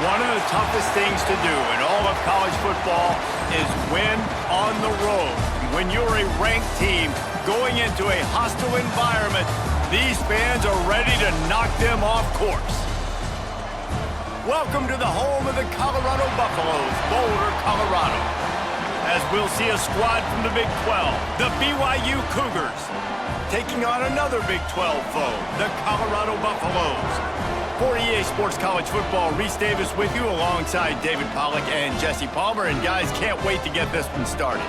One of the toughest things to do in all of college football is win on the road. When you're a ranked team going into a hostile environment, these fans are ready to knock them off course. Welcome to the home of the Colorado Buffaloes, Boulder, Colorado. As we'll see a squad from the Big 12, the BYU Cougars, taking on another Big 12 foe, the Colorado Buffaloes. For EA Sports College Football, Reese Davis with you alongside David Pollack and Jesse Palmer. And guys, can't wait to get this one started.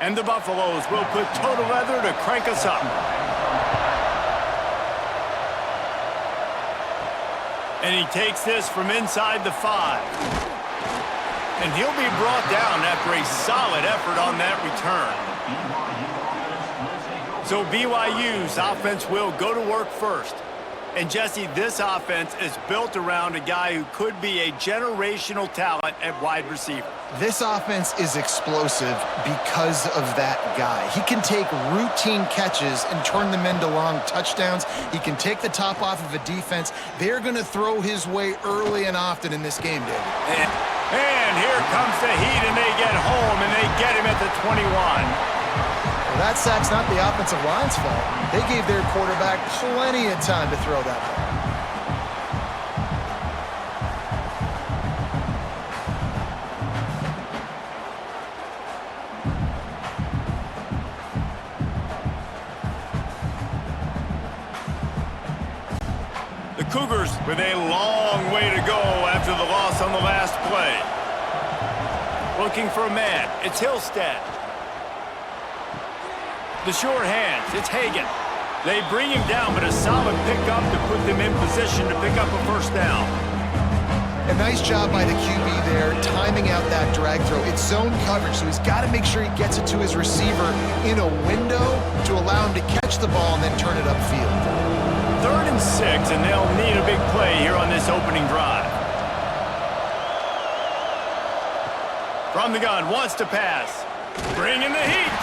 And the Buffaloes will put toe to leather to crank us up. And he takes this from inside the 5. And he'll be brought down after a solid effort on that return. So BYU's offense will go to work first. And Jesse, this offense is built around a guy who could be a generational talent at wide receiver. This offense is explosive because of that guy. He can take routine catches and turn them into long touchdowns. He can take the top off of a defense. They're going to throw his way early and often in this game, David. And here comes the heat, and they get home, and they get him at the 21. Well, that sack's not the offensive line's fault. They gave their quarterback plenty of time to throw that ball. The Cougars with a long way to go after the loss on the last play. Looking for a man, it's Hillstead. The short hands, it's Hagan. They bring him down, but a solid pickup to put them in position to pick up a first down. A nice job by the QB there, timing out that drag throw. It's zone coverage, so he's got to make sure he gets it to his receiver in a window to allow him to catch the ball and then turn it upfield. 3rd and 6, and they'll need a big play here on this opening drive. From the gun, wants to pass. Bringing the heat.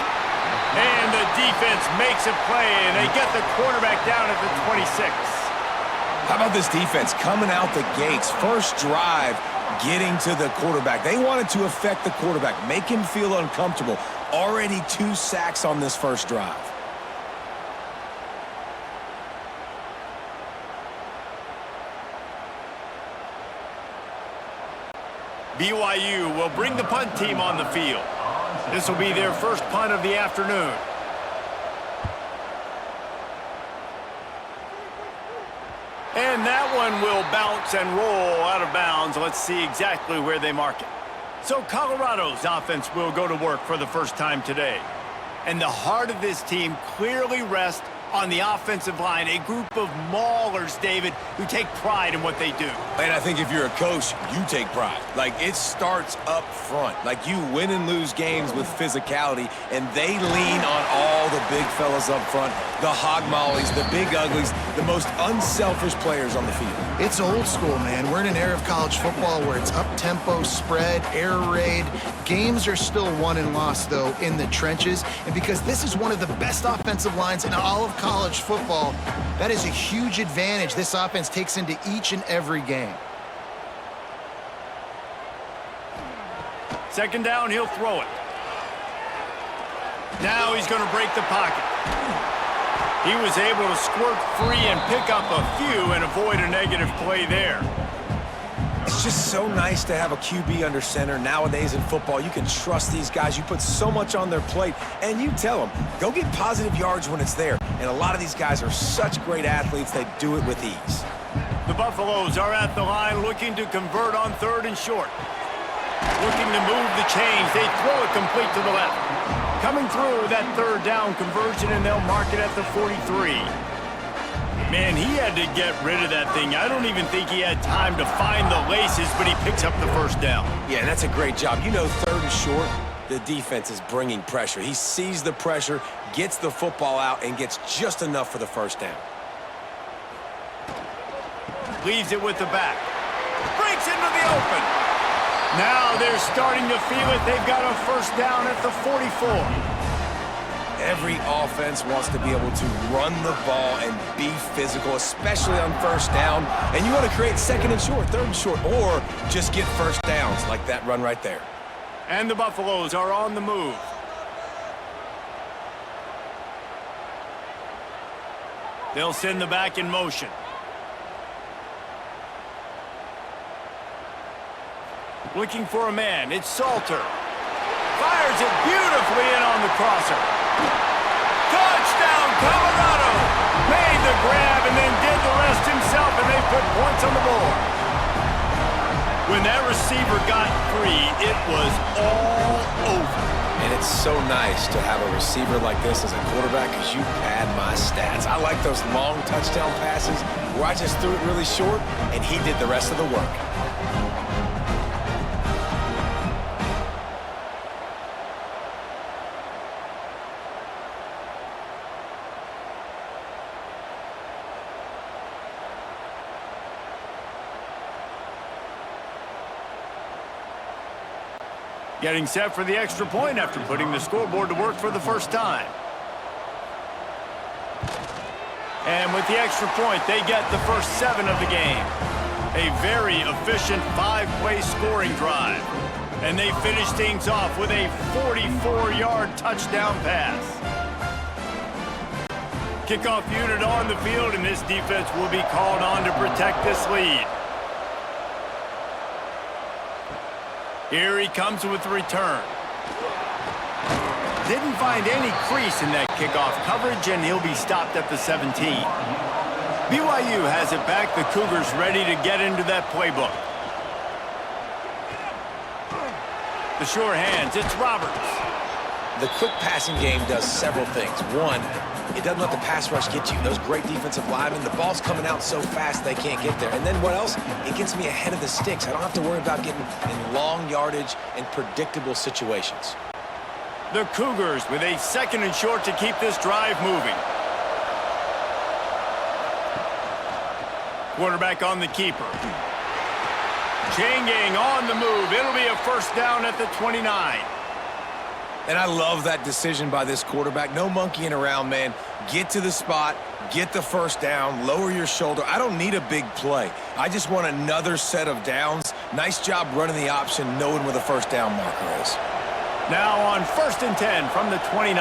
And the defense makes a play, and they get the quarterback down at the 26. How about this defense coming out the gates? First drive, getting to the quarterback. They wanted to affect the quarterback, make him feel uncomfortable. Already 2 sacks on this first drive. BYU will bring the punt team on the field. This will be their first punt of the afternoon. And that one will bounce and roll out of bounds. Let's see exactly where they mark it. So Colorado's offense will go to work for the first time today. And the heart of this team clearly rests on the offensive line, a group of maulers, David, who take pride in what they do. And I think if you're a coach, you take pride. Like, it starts up front. Like, you win and lose games with physicality, and they lean on all the big fellas up front, the hog mollies, the big uglies, the most unselfish players on the field. It's old school, man. We're in an era of college football where it's up-tempo, spread, air raid. Games are still won and lost, though, in the trenches. And because this is one of the best offensive lines in all of college football, that is a huge advantage this offense takes into each and every game. Second down, he'll throw it. Now he's going to break the pocket. He was able to squirt free and pick up a few and avoid a negative play there. It's just so nice to have a QB under center. Nowadays in football, you can trust these guys. You put so much on their plate, and you tell them, go get positive yards when it's there. And a lot of these guys are such great athletes, they do it with ease. The Buffaloes are at the line looking to convert on 3rd and short. Looking to move the chains. They throw it complete to the left. Coming through that 3rd down conversion, and they'll mark it at the 43. Man, he had to get rid of that thing. I don't even think he had time to find the laces, but he picks up the first down. Yeah, and that's a great job. You know, 3rd and short, the defense is bringing pressure. He sees the pressure, gets the football out, and gets just enough for the first down. Leaves it with the back. Breaks into the open. Now they're starting to feel it. They've got a first down at the 44. Every offense wants to be able to run the ball and be physical, especially on first down. And you want to create second and short, third and short, or just get first downs like that run right there. And the Buffaloes are on the move. They'll send the back in motion. Looking for a man. It's Salter. Fires it beautifully in on the crosser. Touchdown, Colorado! Made the grab and then did the rest himself, and they put points on the board. When that receiver got free, it was all over. And it's so nice to have a receiver like this as a quarterback because you pad my stats. I like those long touchdown passes where I just threw it really short, and he did the rest of the work. Getting set for the extra point after putting the scoreboard to work for the first time. And with the extra point, they get the first 7 of the game. A very efficient 5-play scoring drive. And they finish things off with a 44-yard touchdown pass. Kickoff unit on the field, and this defense will be called on to protect this lead. Here he comes with the return. Didn't find any crease in that kickoff coverage, and he'll be stopped at the 17. BYU has it back. The Cougars ready to get into that playbook. The sure hands, it's Roberts. The quick passing game does several things. One, it doesn't let the pass rush get you. Those great defensive linemen, the ball's coming out so fast they can't get there. And then what else? It gets me ahead of the sticks. I don't have to worry about getting in long yardage and predictable situations. The Cougars with a second and short to keep this drive moving. Quarterback on the keeper. Chain gang on the move. It'll be a first down at the 29. And I love that decision by this quarterback. No monkeying around, man. Get to the spot, get the first down, lower your shoulder. I don't need a big play. I just want another set of downs. Nice job running the option, knowing where the first down marker is. Now on 1st and 10 from the 29.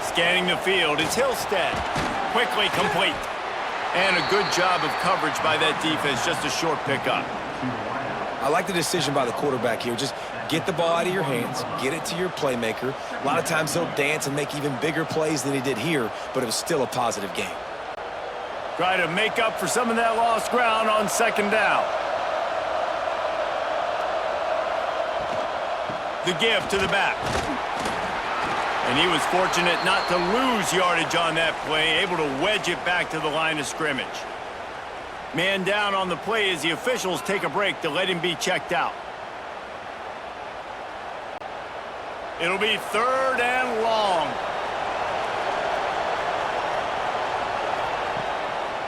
Scanning the field, it's Hillstead. Quickly complete. And a good job of coverage by that defense, just a short pickup. I like the decision by the quarterback here. Just get the ball out of your hands, get it to your playmaker. A lot of times he'll dance and make even bigger plays than he did here, but it was still a positive game. Try to make up for some of that lost ground on 2nd down. The give to the back. And he was fortunate not to lose yardage on that play, able to wedge it back to the line of scrimmage. Man down on the play as the officials take a break to let him be checked out. It'll be 3rd and long.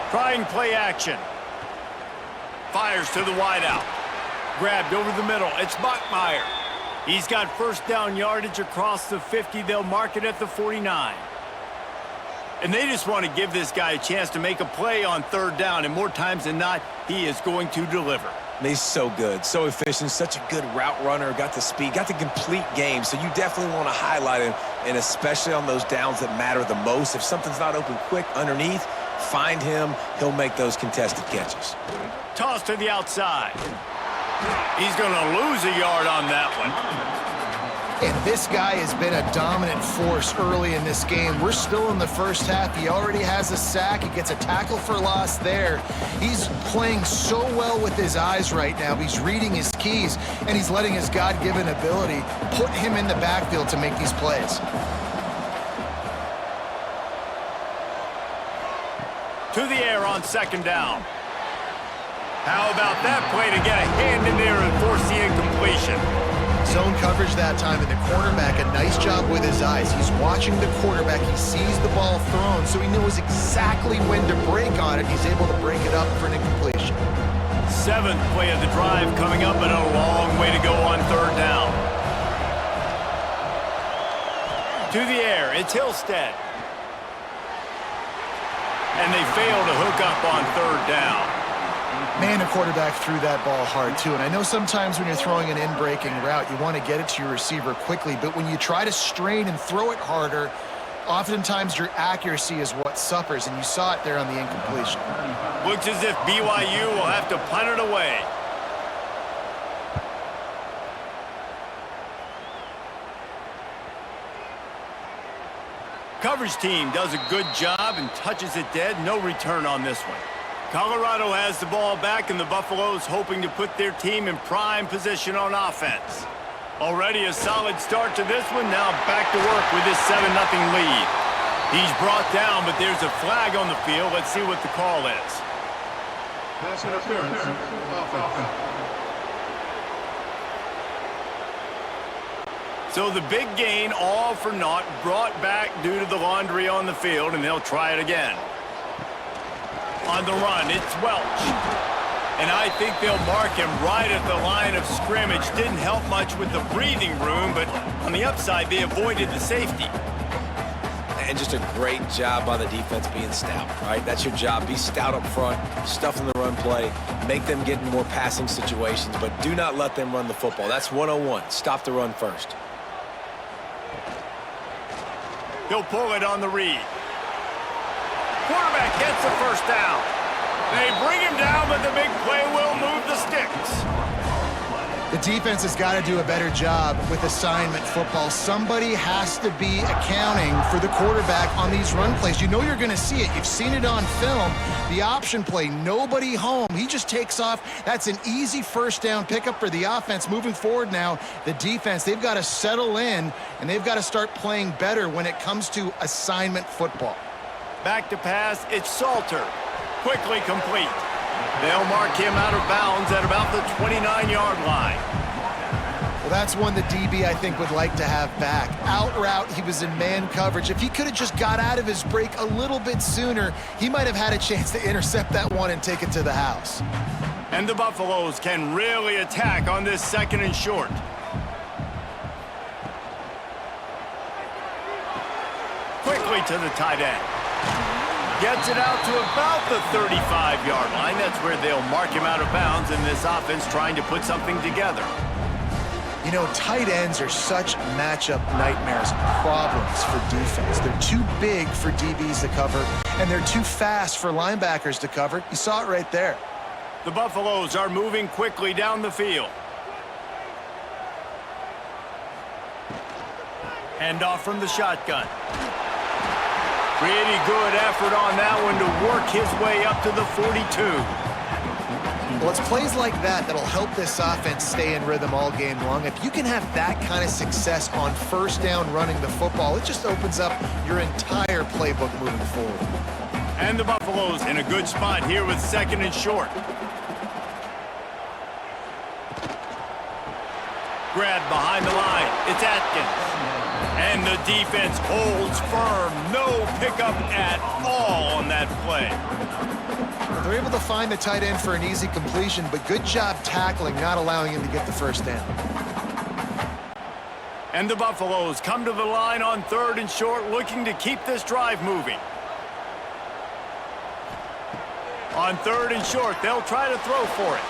Trying play action. Fires to the wideout. Grabbed over the middle. It's Bachmeier. He's got first down yardage across the 50. They'll mark it at the 49. And they just want to give this guy a chance to make a play on 3rd down, and more times than not, he is going to deliver. He's so good, so efficient, such a good route runner, got the speed, got the complete game, so you definitely want to highlight him, and especially on those downs that matter the most. If something's not open quick underneath, find him, he'll make those contested catches. Toss to the outside. He's going to lose a yard on that one. And this guy has been a dominant force early in this game. We're still in the first half. He already has a sack. He gets a tackle for loss there. He's playing so well with his eyes right now. He's reading his keys, and he's letting his God-given ability put him in the backfield to make these plays. To the air on 2nd down. How about that play to get a hand in there and force the incompletion? Zone coverage that time, and the cornerback, a nice job with his eyes. He's watching the quarterback. He sees the ball thrown, so he knows exactly when to break on it. He's able to break it up for an incompletion. 7th play of the drive coming up, and a long way to go on 3rd down. To the air, it's Hillstead. And they fail to hook up on third down. Man, the quarterback threw that ball hard, too. And I know sometimes when you're throwing an in-breaking route, you want to get it to your receiver quickly. But when you try to strain and throw it harder, oftentimes your accuracy is what suffers. And you saw it there on the incompletion. Looks as if BYU will have to punt it away. Coverage team does a good job and touches it dead. No return on this one. Colorado has the ball back, and the Buffaloes hoping to put their team in prime position on offense. Already a solid start to this one. Now back to work with this 7-0 lead. He's brought down, but there's a flag on the field. Let's see what the call is. Pass interference. Offense. So the big gain, all for naught, brought back due to the laundry on the field, and they'll try it again. On the run, it's Welch. And I think they'll mark him right at the line of scrimmage. Didn't help much with the breathing room, but on the upside, they avoided the safety. And just a great job by the defense being stout, right? That's your job. Be stout up front, stuff in the run play, make them get in more passing situations, but do not let them run the football. That's 101. Stop the run first. He'll pull it on the read. Quarterback gets the first down. They bring him down, but the big play will move the sticks. The defense has got to do a better job with assignment football. Somebody has to be accounting for the quarterback on these run plays. You know you're going to see it. You've seen it on film. The option play, nobody home. He just takes off. That's an easy first down pickup for the offense. Moving forward now, the defense, they've got to settle in, and they've got to start playing better when it comes to assignment football. Back to pass, it's Salter. Quickly complete. They'll mark him out of bounds at about the 29-yard line. Well, that's one the DB, I think, would like to have back. Out route, he was in man coverage. If he could have just got out of his break a little bit sooner, he might have had a chance to intercept that one and take it to the house. And the Buffaloes can really attack on this 2nd and short. Quickly to the tight end. Gets it out to about the 35-yard line. That's where they'll mark him out of bounds, and this offense trying to put something together. You know, tight ends are such matchup nightmares, problems for defense. They're too big for DBs to cover, and they're too fast for linebackers to cover. You saw it right there. The Buffaloes are moving quickly down the field. Handoff from the shotgun. Pretty good effort on that one to work his way up to the 42. Well, it's plays like that that'll help this offense stay in rhythm all game long. If you can have that kind of success on first down running the football, it just opens up your entire playbook moving forward. And the Buffaloes in a good spot here with 2nd and short. Grab behind the line. It's Atkins. And the defense holds firm. No pickup at all on that play. Well, they're able to find the tight end for an easy completion, but good job tackling, not allowing him to get the first down. And the Buffaloes come to the line on 3rd and short, looking to keep this drive moving. On 3rd and short, they'll try to throw for it.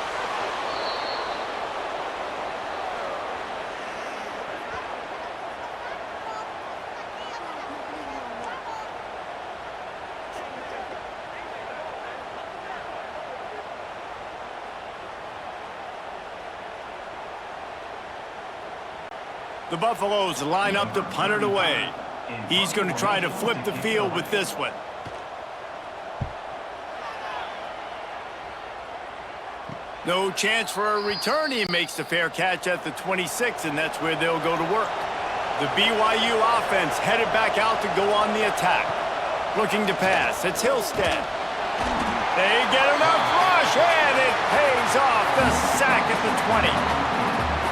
The Buffaloes line up to punt it away. He's going to try to flip the field with this one. No chance for a return. He makes the fair catch at the 26, and that's where they'll go to work. The BYU offense headed back out to go on the attack. Looking to pass. It's Hillstead. They get enough rush, and it pays off. The sack at the 20.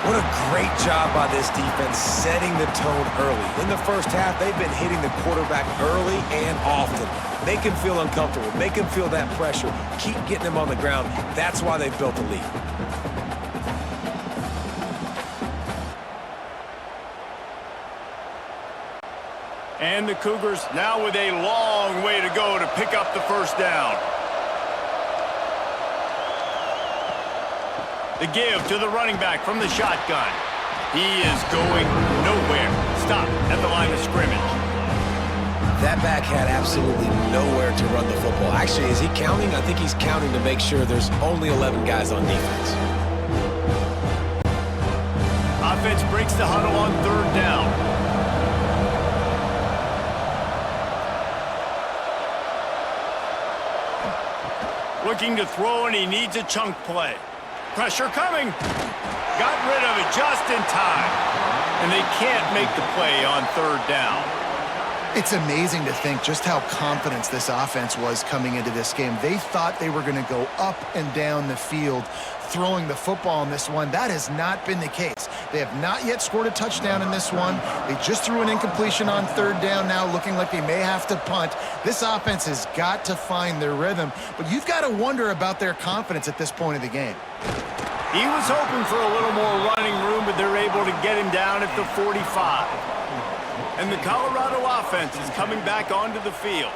What a great job by this defense setting the tone early. In the first half, they've been hitting the quarterback early and often. Make him feel uncomfortable. Make him feel that pressure. Keep getting him on the ground. That's why they've built a lead. And the Cougars now with a long way to go to pick up the first down. The give to the running back from the shotgun. He is going nowhere. Stop at the line of scrimmage. That back had absolutely nowhere to run the football. Actually, is he counting? I think he's counting to make sure there's only 11 guys on defense. Offense breaks the huddle on third down. Looking to throw, and he needs a chunk play. Pressure coming. Got rid of it just in time. And they can't make the play on third down. It's amazing to think just how confident this offense was coming into this game. They thought they were going to go up and down the field throwing the football in this one. That has not been the case. They have not yet scored a touchdown in this one. They just threw an incompletion on third down now, looking like they may have to punt. This offense has got to find their rhythm, but you've got to wonder about their confidence at this point of the game. He was hoping for a little more running room, but they're able to get him down at the 45. And the Colorado offense is coming back onto the field.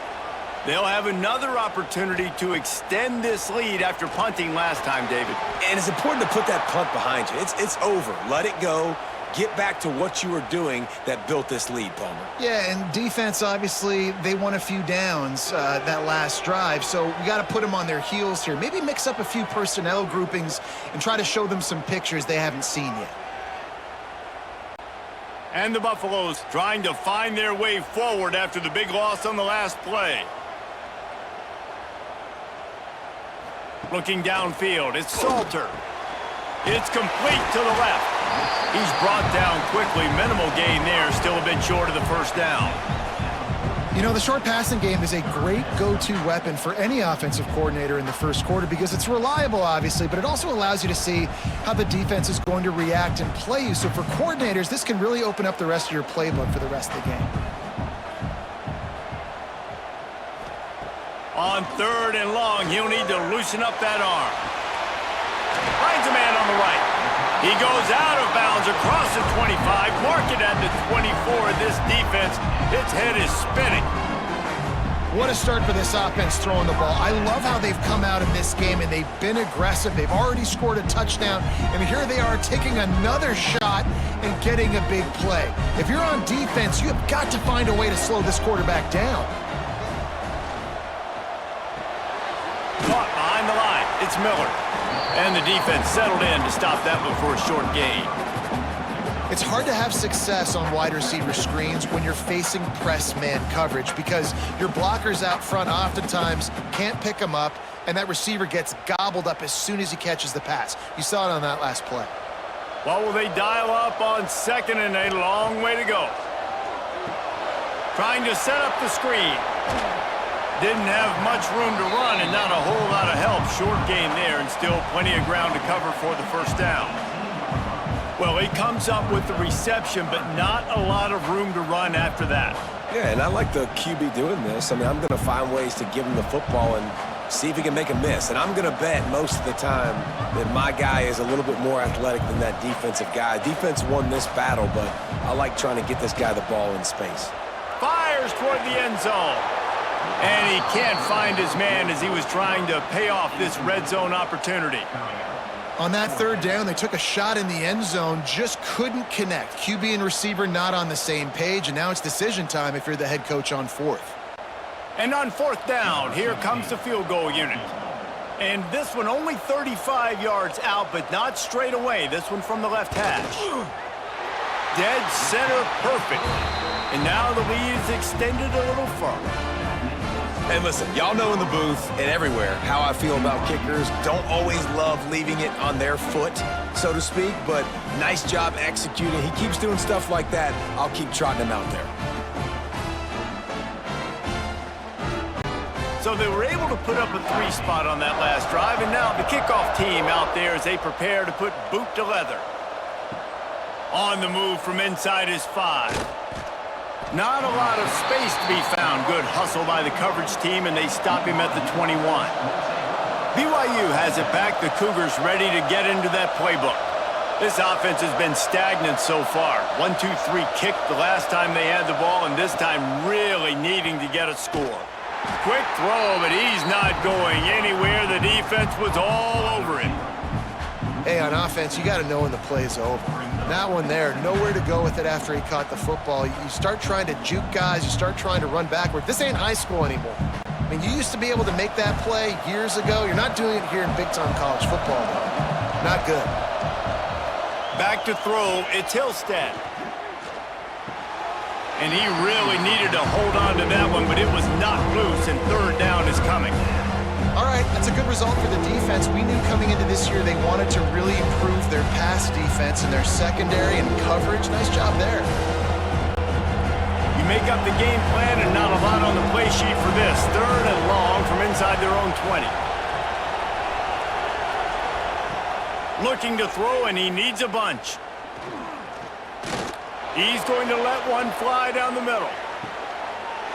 They'll have another opportunity to extend this lead after punting last time, David. And it's important to put that punt behind you. It's over. Let it go. Get back to what you were doing that built this lead, Palmer. Yeah, and defense, obviously, they won a few downs that last drive, so we got to put them on their heels here. Maybe mix up a few personnel groupings and try to show them some pictures they haven't seen yet. And the Buffaloes trying to find their way forward after the big loss on the last play. Looking downfield, it's Salter. It's complete to the left. He's brought down quickly. Minimal gain there, still a bit short of the first down. You know, the short passing game is a great go-to weapon for any offensive coordinator in the first quarter because it's reliable, obviously, but it also allows you to see how the defense is going to react and play you. So for coordinators, this can really open up the rest of your playbook for the rest of the game. On third and long, he'll need to loosen up that arm. Finds a man on the right. He goes out of bounds across the 25, mark it at the 24. This defense, its head is spinning. What a start for this offense throwing the ball. I love how they've come out in this game, and they've been aggressive. They've already scored a touchdown, and here they are taking another shot and getting a big play. If you're on defense, you have got to find a way to slow this quarterback down. Caught behind the line. It's Miller. And the defense settled in to stop that one for a short gain. It's hard to have success on wide receiver screens when you're facing press man coverage because your blockers out front oftentimes can't pick them up, and that receiver gets gobbled up as soon as he catches the pass. You saw it on that last play. Well, will they dial up on second and a long way to go? Trying to set up the screen. Didn't have much room to run and not a whole lot of help. Short gain there and still plenty of ground to cover for the first down. Well, he comes up with the reception, but not a lot of room to run after that. Yeah, and I like the QB doing this. I mean, I'm going to find ways to give him the football and see if he can make a miss. And I'm going to bet most of the time that my guy is a little bit more athletic than that defensive guy. Defense won this battle, but I like trying to get this guy the ball in space. Fires toward the end zone. And he can't find his man as he was trying to pay off this red zone opportunity. On that third down, they took a shot in the end zone, just couldn't connect. QB and receiver not on the same page, and now it's decision time if you're the head coach on fourth. And on fourth down, here comes the field goal unit. And this one only 35 yards out, but not straight away. This one from the left hash. Dead center perfect. And now the lead is extended a little further. And listen, y'all know in the booth and everywhere how I feel about kickers. Don't always love leaving it on their foot, so to speak, but nice job executing. He keeps doing stuff like that. I'll keep trotting him out there. So they were able to put up a 3 spot on that last drive, and now the kickoff team out there as they prepare to put boot to leather. On the move from inside his 5. Not a lot of space to be found. Good hustle by the coverage team, and they stop him at the 21. BYU has it back. The Cougars ready to get into that playbook. This offense has been stagnant so far. 1-2-3 kick the last time they had the ball, and this time really needing to get a score. Quick throw, but he's not going anywhere. The defense was all over him. Hey, on offense, you got to know when the play's over. That one there, nowhere to go with it after he caught the football. You start trying to juke guys. You start trying to run backward. This ain't high school anymore. I mean, you used to be able to make that play years ago. You're not doing it here in big-time college football, though. Not good. Back to throw, it's Hillstead. And he really needed to hold on to that one, but it was knocked loose, and third down is coming. All right, that's a good result for the defense. We knew coming into this year they wanted to really improve their pass defense and their secondary and coverage. Nice job there. You make up the game plan and not a lot on the play sheet for this. Third and long from inside their own 20. Looking to throw, and he needs a bunch. He's going to let one fly down the middle.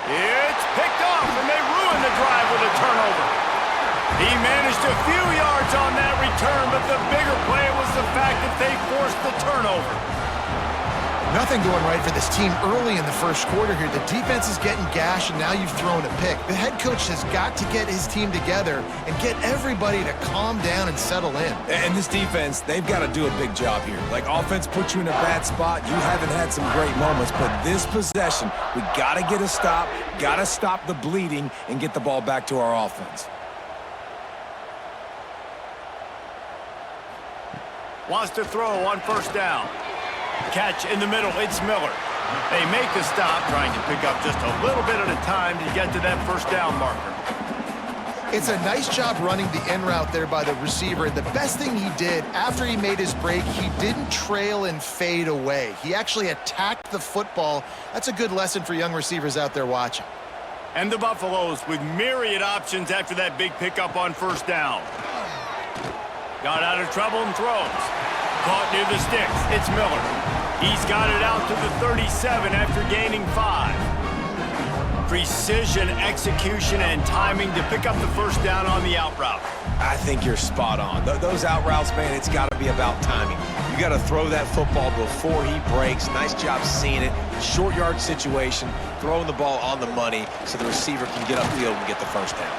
It's picked off, and they ruin the drive with a turnover. He managed a few yards on that return, but the bigger play was the fact that they forced the turnover. Nothing going right for this team early in the first quarter here. The defense is getting gashed, and now you've thrown a pick. The head coach has got to get his team together and get everybody to calm down and settle in. And this defense, they've got to do a big job here. Like, offense puts you in a bad spot. You haven't had some great moments, but this possession, we got to get a stop, got to stop the bleeding, and get the ball back to our offense. Wants to throw on first down. Catch in the middle, it's Miller. They make the stop, trying to pick up just a little bit at a time to get to that first down marker. It's a nice job running the in route there by the receiver. And the best thing he did after he made his break, he didn't trail and fade away. He actually attacked the football. That's a good lesson for young receivers out there watching. And the Buffaloes with myriad options after that big pickup on first down. Got out of trouble and throws. Caught near the sticks. It's Miller. He's got it out to the 37 after gaining 5. Precision, execution, and timing to pick up the first down on the out route. I think you're spot on. Those out routes, man, it's got to be about timing. You got to throw that football before he breaks. Nice job seeing it. Short yard situation, throwing the ball on the money so the receiver can get upfield and get the first down.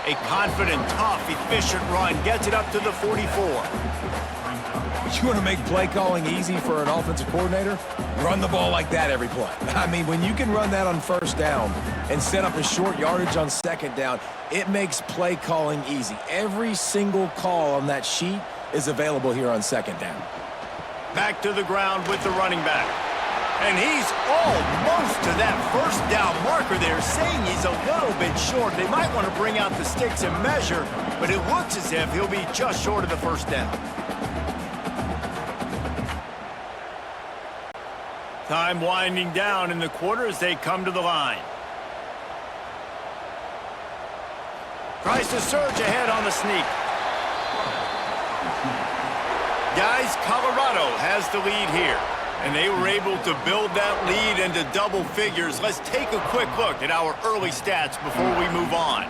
A confident, tough, efficient run gets it up to the 44. You want to make play calling easy for an offensive coordinator? Run the ball like that every play. I mean, when you can run that on first down and set up a short yardage on second down, it makes play calling easy. Every single call on that sheet is available here on second down. Back to the ground with the running back. And he's almost to that first down marker there, saying he's a little bit short. They might want to bring out the sticks and measure, but it looks as if he'll be just short of the first down. Time winding down in the quarter as they come to the line. Tries to surge ahead on the sneak. Guys, Colorado has the lead here, and they were able to build that lead into double figures. Let's take a quick look at our early stats before we move on.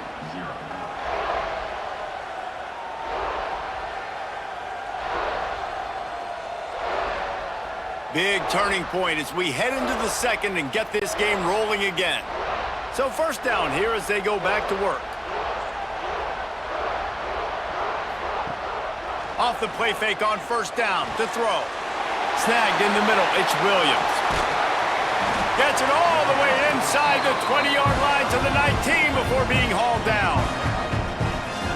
Big turning point as we head into the second and get this game rolling again. So first down here as they go back to work. Off the play fake on first down to throw. Snagged in the middle, it's Williams. Gets it all the way inside the 20-yard line to the 19 before being hauled down.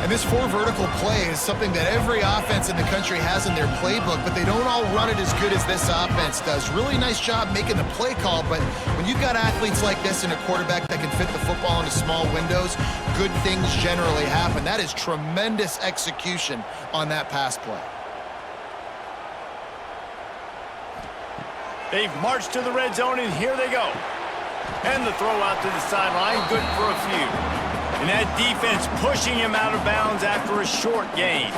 And this four vertical play is something that every offense in the country has in their playbook, but they don't all run it as good as this offense does. Really nice job making the play call, but when you've got athletes like this and a quarterback that can fit the football into small windows, good things generally happen. That is tremendous execution on that pass play. They've marched to the red zone, and here they go. And the throw out to the sideline, good for a few. And that defense pushing him out of bounds after a short gain.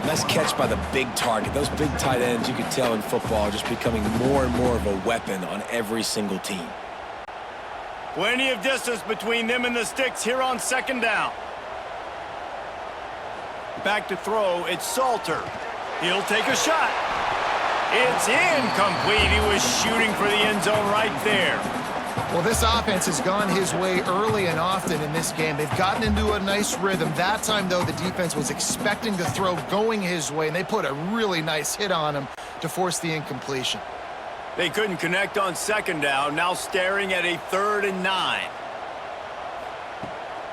Nice catch by the big target. Those big tight ends, you can tell in football, are just becoming more and more of a weapon on every single team. Plenty of distance between them and the sticks here on second down. Back to throw, it's Salter. He'll take a shot. It's incomplete. He was shooting for the end zone right there. Well, this offense has gone his way early and often in this game. They've gotten into a nice rhythm. That time, though, the defense was expecting the throw going his way, and they put a really nice hit on him to force the incompletion. They couldn't connect on second down, now staring at a 3rd and 9.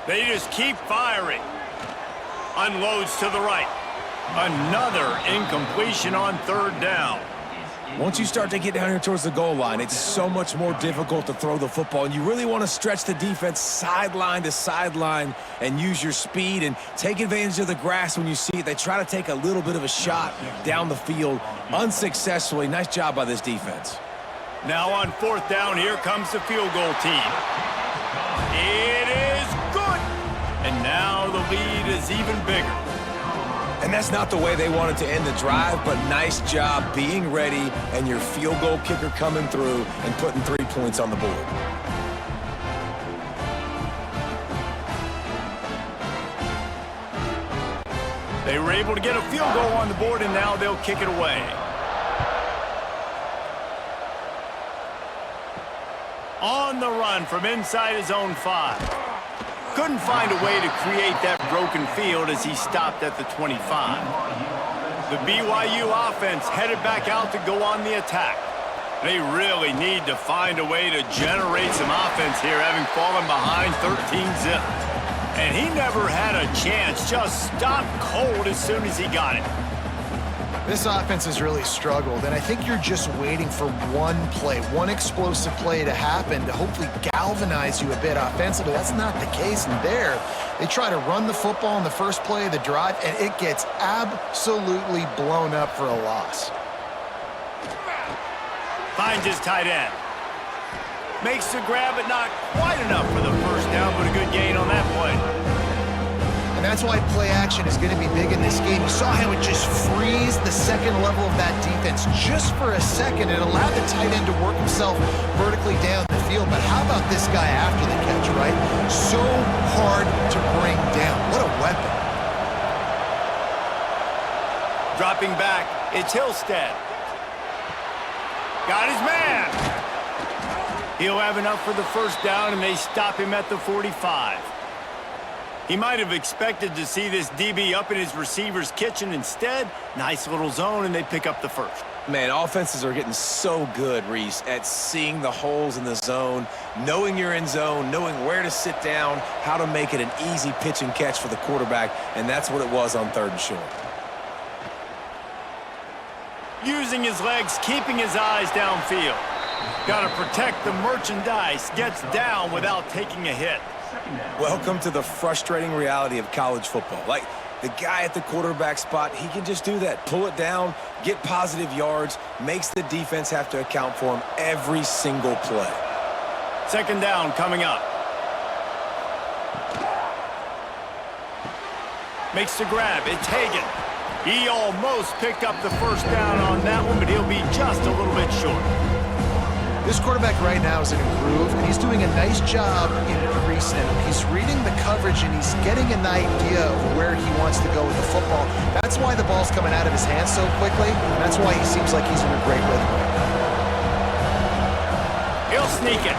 They just keep firing. Unloads to the right. Another incompletion on 3rd down. Once you start to get down here towards the goal line, it's so much more difficult to throw the football, and you really want to stretch the defense sideline to sideline and use your speed and take advantage of the grass when you see it. They try to take a little bit of a shot down the field unsuccessfully. Nice job by this defense. Now on 4th down, here comes the field goal team. It is good. And now the lead is even bigger. And that's not the way they wanted to end the drive, but nice job being ready and your field goal kicker coming through and putting 3 points on the board. They were able to get a field goal on the board, and now they'll kick it away. On the run from inside his own 5. Couldn't find a way to create that broken field as he stopped at the 25. The BYU offense headed back out to go on the attack. They really need to find a way to generate some offense here, having fallen behind 13-0. And he never had a chance, just stopped cold as soon as he got it. This offense has really struggled, and I think you're just waiting for one play, one explosive play to happen to hopefully galvanize you a bit offensively. That's not the case, and there, they try to run the football in the first play of the drive, and it gets absolutely blown up for a loss. Finds his tight end. Makes the grab, but not quite enough for the first down, but a good gain on that play. And that's why play action is going to be big in this game. You saw how it just frees the second level of that defense just for a second. It allowed the tight end to work himself vertically down the field. But how about this guy after the catch, right? So hard to bring down. What a weapon. Dropping back, it's Hillstead. Got his man. He'll have enough for the first down, and they stop him at the 45. He might have expected to see this DB up in his receiver's kitchen. Instead, nice little zone, and they pick up the first. Man, offenses are getting so good, Reese, at seeing the holes in the zone, knowing you're in zone, knowing where to sit down, how to make it an easy pitch and catch for the quarterback, and that's what it was on 3rd and short. Using his legs, keeping his eyes downfield. Got to protect the merchandise. Gets down without taking a hit. Welcome to the frustrating reality of college football. Like, the guy at the quarterback spot, he can just do that. Pull it down, get positive yards, makes the defense have to account for him every single play. 2nd down coming up. Makes the grab. It's Hagan. He almost picked up the first down on that one, but he'll be just a little bit short. This quarterback right now is in a groove, and he's doing a nice job increasing it. He's reading the coverage, and he's getting an idea of where he wants to go with the football. That's why the ball's coming out of his hands so quickly, and that's why he seems like he's in a great rhythm right now. He'll sneak it.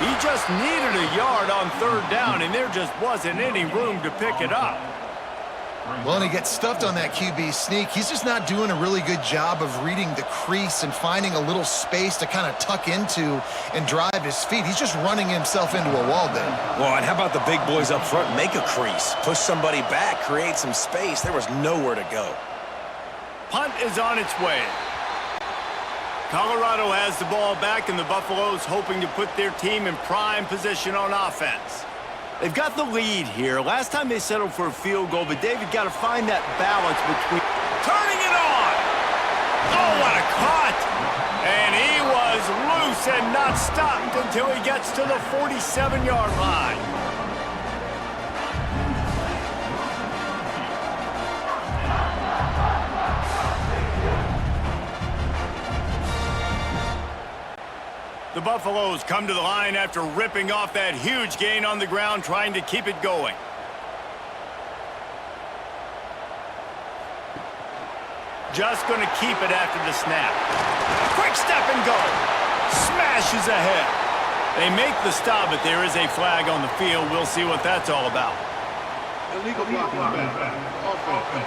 He just needed a yard on 3rd down, and there just wasn't any room to pick it up. Well, and he gets stuffed on that QB sneak. He's just not doing a really good job of reading the crease and finding a little space to kind of tuck into and drive his feet. He's just running himself into a wall there. Well, and how about the big boys up front? Make a crease, push somebody back, create some space. There was nowhere to go. Punt is on its way. Colorado has the ball back, and the Buffaloes hoping to put their team in prime position on offense. They've got the lead here. Last time they settled for a field goal, but David got to find that balance between turning it on. Oh, what a cut! And he was loose and not stopped until he gets to the 47-yard line. The Buffaloes come to the line after ripping off that huge gain on the ground, trying to keep it going. just going to keep it after the snap. Quick step and go. Smashes ahead. They make the stop, but there is a flag on the field. We'll see what that's all about. Illegal blocking. Offense.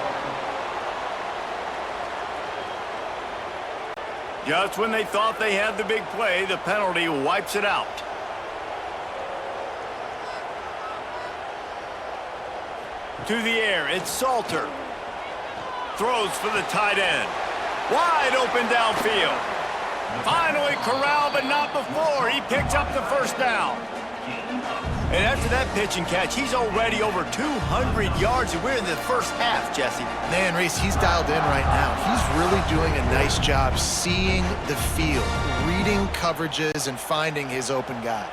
Just when they thought they had the big play, the penalty wipes it out. To the air, it's Salter. Throws for the tight end. Wide open downfield. Finally corralled, but not before. He picks up the first down. And after that pitch and catch, he's already over 200 yards, and we're in the first half, Jesse. Man, Reese, he's dialed in right now. He's really doing a nice job seeing the field, reading coverages, and finding his open guy.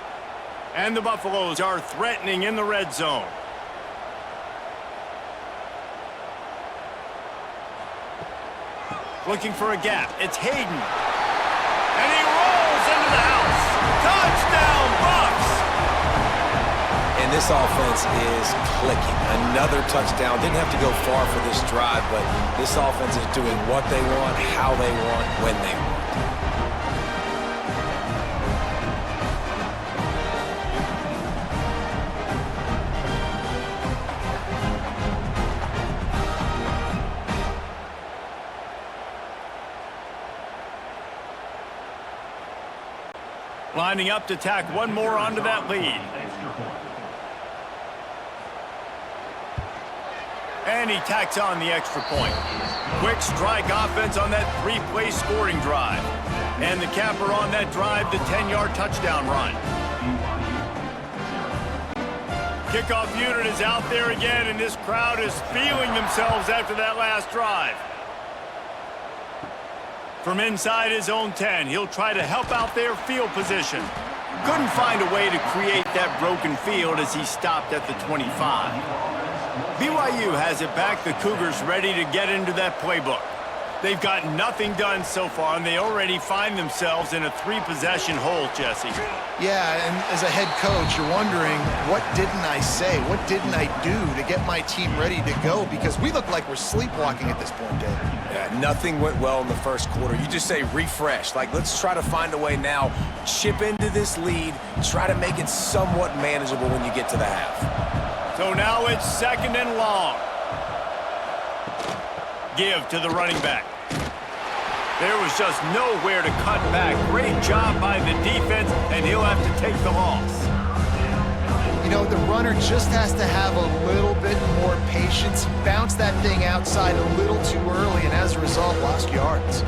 And the Buffaloes are threatening in the red zone. Looking for a gap. It's Hayden. And he rolls into the house. Touchdown, Bucks! And this offense is clicking. Another touchdown. Didn't have to go far for this drive, but this offense is doing what they want, how they want, when they want. Lining up to tack one more onto that lead. And he tacks on the extra point. Quick strike offense on that three-play scoring drive. And the capper on that drive, the 10-yard touchdown run. Kickoff unit is out there again, and this crowd is feeling themselves after that last drive. From inside his own 10, he'll try to help out their field position. Couldn't find a way to create that broken field as he stopped at the 25. BYU has it back. The Cougars ready to get into that playbook. They've got nothing done so far, and they already find themselves in a three-possession hole, Jesse. Yeah, and as a head coach, you're wondering, what didn't I say? What didn't I do to get my team ready to go? Because we look like we're sleepwalking at this point, Dave. Yeah, nothing went well in the first quarter. You just say refresh. Like, let's try to find a way now, chip into this lead, try to make it somewhat manageable when you get to the half. So now it's second and long. Give to the running back. There was just nowhere to cut back. Great job by the defense, and he'll have to take the loss. You know, the runner just has to have a little bit more patience. He bounced that thing outside a little too early, and as a result, lost yards.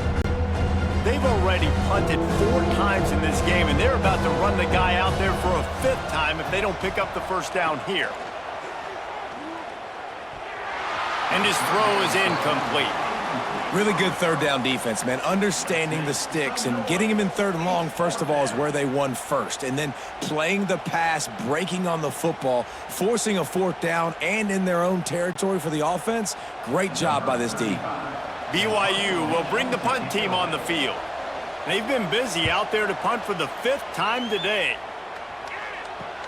They've already punted 4 times in this game, and they're about to run the guy out there for a 5th time if they don't pick up the first down here. And his throw is incomplete. Really good third down defense, man. Understanding the sticks and getting him in third and long, first of all, is where they won first. And then playing the pass, breaking on the football, forcing a 4th down and in their own territory for the offense. Great job by this D. BYU will bring the punt team on the field. They've been busy out there to punt for the 5th time today.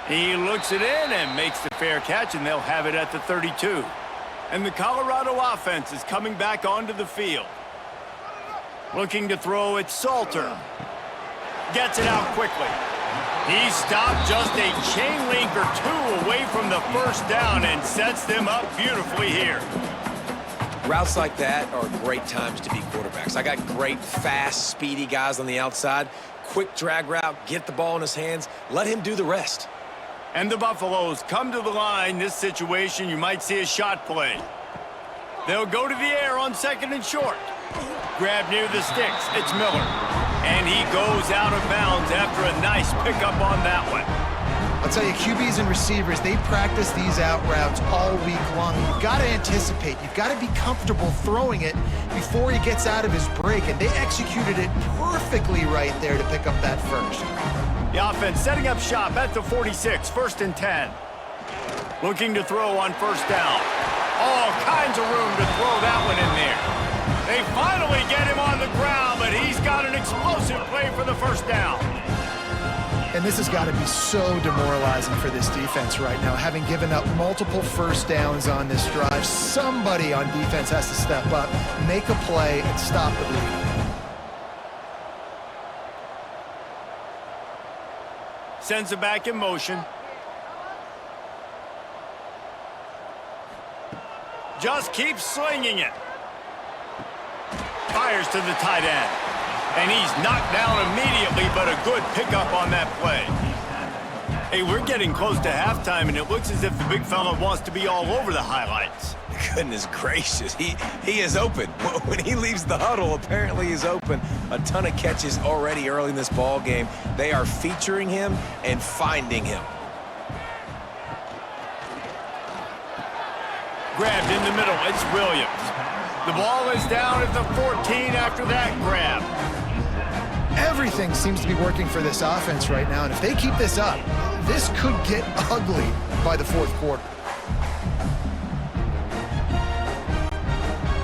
He looks it in and makes the fair catch, and they'll have it at the 32. And the Colorado offense is coming back onto the field. Looking to throw, it's Salter. Gets it out quickly. He stopped just a chain link or 2 away from the first down and sets them up beautifully here. Routes like that are great times to be quarterbacks. I got great, fast, speedy guys on the outside. Quick drag route, get the ball in his hands, let him do the rest. And the Buffaloes come to the line. This situation, you might see a shot play. They'll go to the air on 2nd and short. Grab near the sticks. It's Miller. And he goes out of bounds after a nice pickup on that one. I'll tell you, QBs and receivers, they practice these out routes all week long. You've got to anticipate. You've got to be comfortable throwing it before he gets out of his break. And they executed it perfectly right there to pick up that first. The offense setting up shop at the 46, 1st and 10. Looking to throw on first down. All kinds of room to throw that one in there. They finally get him on the ground, but he's got an explosive play for the first down. And this has got to be so demoralizing for this defense right now, having given up multiple first downs on this drive. Somebody on defense has to step up, make a play, and stop the bleeding. Sends it back in motion. Just keeps slinging it. Fires to the tight end. And he's knocked down immediately, but a good pickup on that play. Hey, we're getting close to halftime, and it looks as if the big fella wants to be all over the highlights. Goodness gracious, he is open. When he leaves the huddle, apparently he's open. A ton of catches already early in this ball game. They are featuring him and finding him. Grabbed in the middle, it's Williams. The ball is down at the 14 after that grab. Everything seems to be working for this offense right now, and if they keep this up, this could get ugly by the fourth quarter.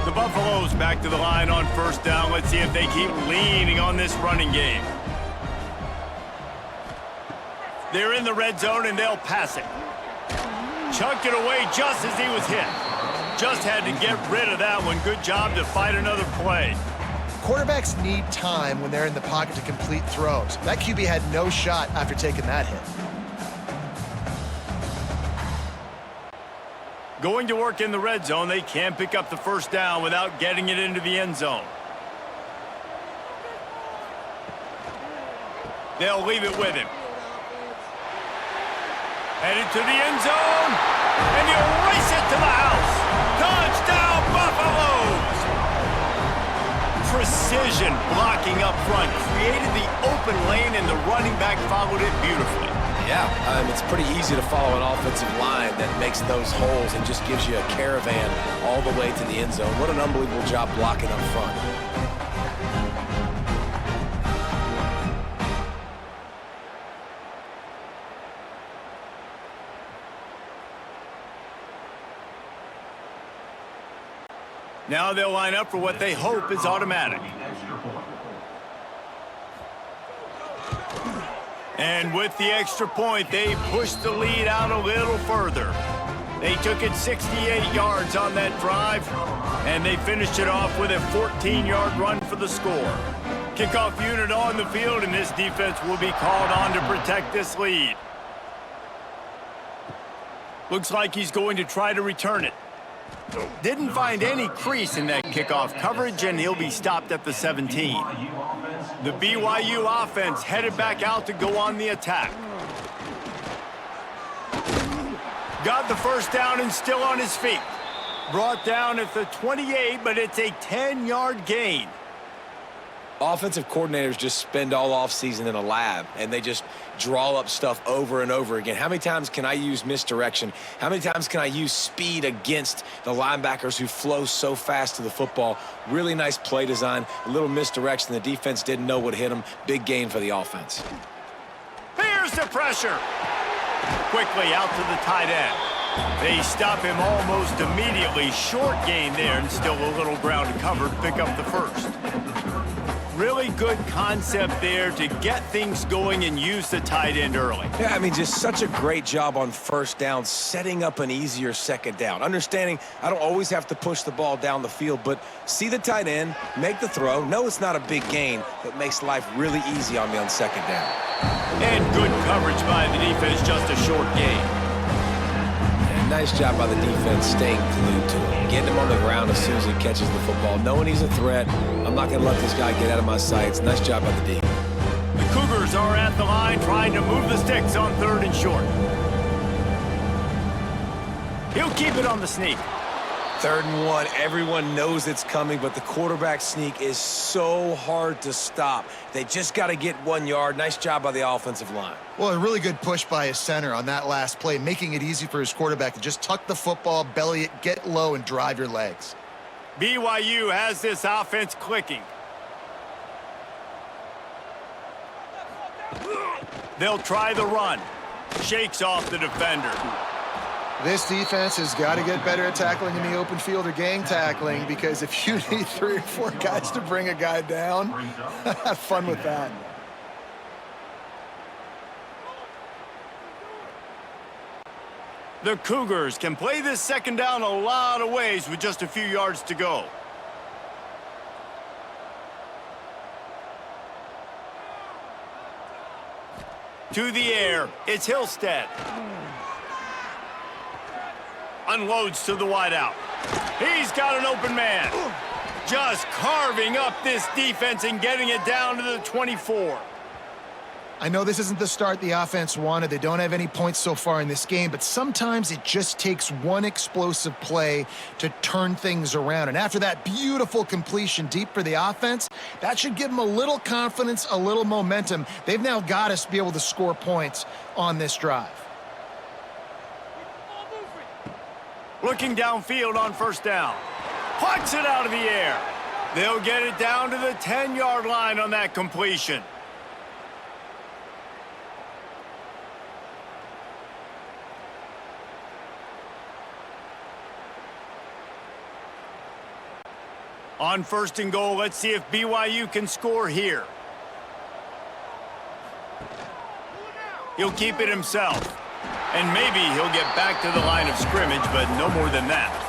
The Buffaloes back to the line on first down. Let's see if they keep leaning on this running game. They're in the red zone, and they'll pass it. Chunked it away just as he was hit. Just had to get rid of that one. Good job to fight another play. Quarterbacks need time when they're in the pocket to complete throws. That QB had no shot after taking that hit. Going to work in the red zone, they can't pick up the first down without getting it into the end zone. They'll leave it with him. Headed to the end zone, and he'll race it to the house. Touchdown, Buffaloes! Precision blocking up front created the open lane, and the running back followed it beautifully. Yeah, it's pretty easy to follow an offensive line that makes those holes and just gives you a caravan all the way to the end zone. What an unbelievable job blocking up front. Now they'll line up for what they hope is automatic. And with the extra point, they pushed the lead out a little further. They took it 68 yards on that drive, and they finished it off with a 14-yard run for the score. Kickoff unit on the field, and this defense will be called on to protect this lead. Looks like he's going to try to return it. Didn't find any crease in that kickoff coverage, and he'll be stopped at the 17. The BYU offense headed back out to go on the attack. Got the first down and still on his feet. Brought down at the 28, but it's a 10-yard gain. Offensive coordinators just spend all offseason in a lab, and they just draw up stuff over and over again. How many times can I use misdirection? How many times can I use speed against the linebackers who flow so fast to the football? Really nice play design, a little misdirection. The defense didn't know what hit them. Big gain for the offense. Here's the pressure. Quickly out to the tight end. They stop him almost immediately. Short gain there, and still a little ground to cover to pick up the first. Really good concept there to get things going and use the tight end early. Yeah, I mean, just such a great job on first down, setting up an easier second down. Understanding I don't always have to push the ball down the field, but see the tight end, make the throw. No, it's not a big gain, but makes life really easy on me on second down. And good coverage by the defense, just a short gain. Nice job by the defense staying glued to him, getting him on the ground as soon as he catches the football, knowing he's a threat. I'm not going to let this guy get out of my sights. Nice job by the D. The Cougars are at the line trying to move the sticks on 3rd and short. He'll keep it on the sneak. 3rd and 1. Everyone knows it's coming, but the quarterback sneak is so hard to stop. They just got to get 1 yard. Nice job by the offensive line. Well, a really good push by his center on that last play, making it easy for his quarterback to just tuck the football, belly it, get low, and drive your legs. BYU has this offense clicking. They'll try the run. Shakes off the defender. This defense has got to get better at tackling in the open field or gang tackling, because if you need 3 or 4 guys to bring a guy down, have fun with that. The Cougars can play this second down a lot of ways with just a few yards to go. To the air, it's Hillstead. Unloads to the wideout. He's got an open man. Just carving up this defense and getting it down to the 24. I know this isn't the start the offense wanted. They don't have any points so far in this game, but sometimes it just takes one explosive play to turn things around. And after that beautiful completion deep for the offense, that should give them a little confidence, a little momentum. They've now got us to be able to score points on this drive. Looking downfield on first down. Plucks it out of the air. They'll get it down to the 10-yard line on that completion. On first and goal, let's see if BYU can score here. He'll keep it himself. And maybe he'll get back to the line of scrimmage, but no more than that.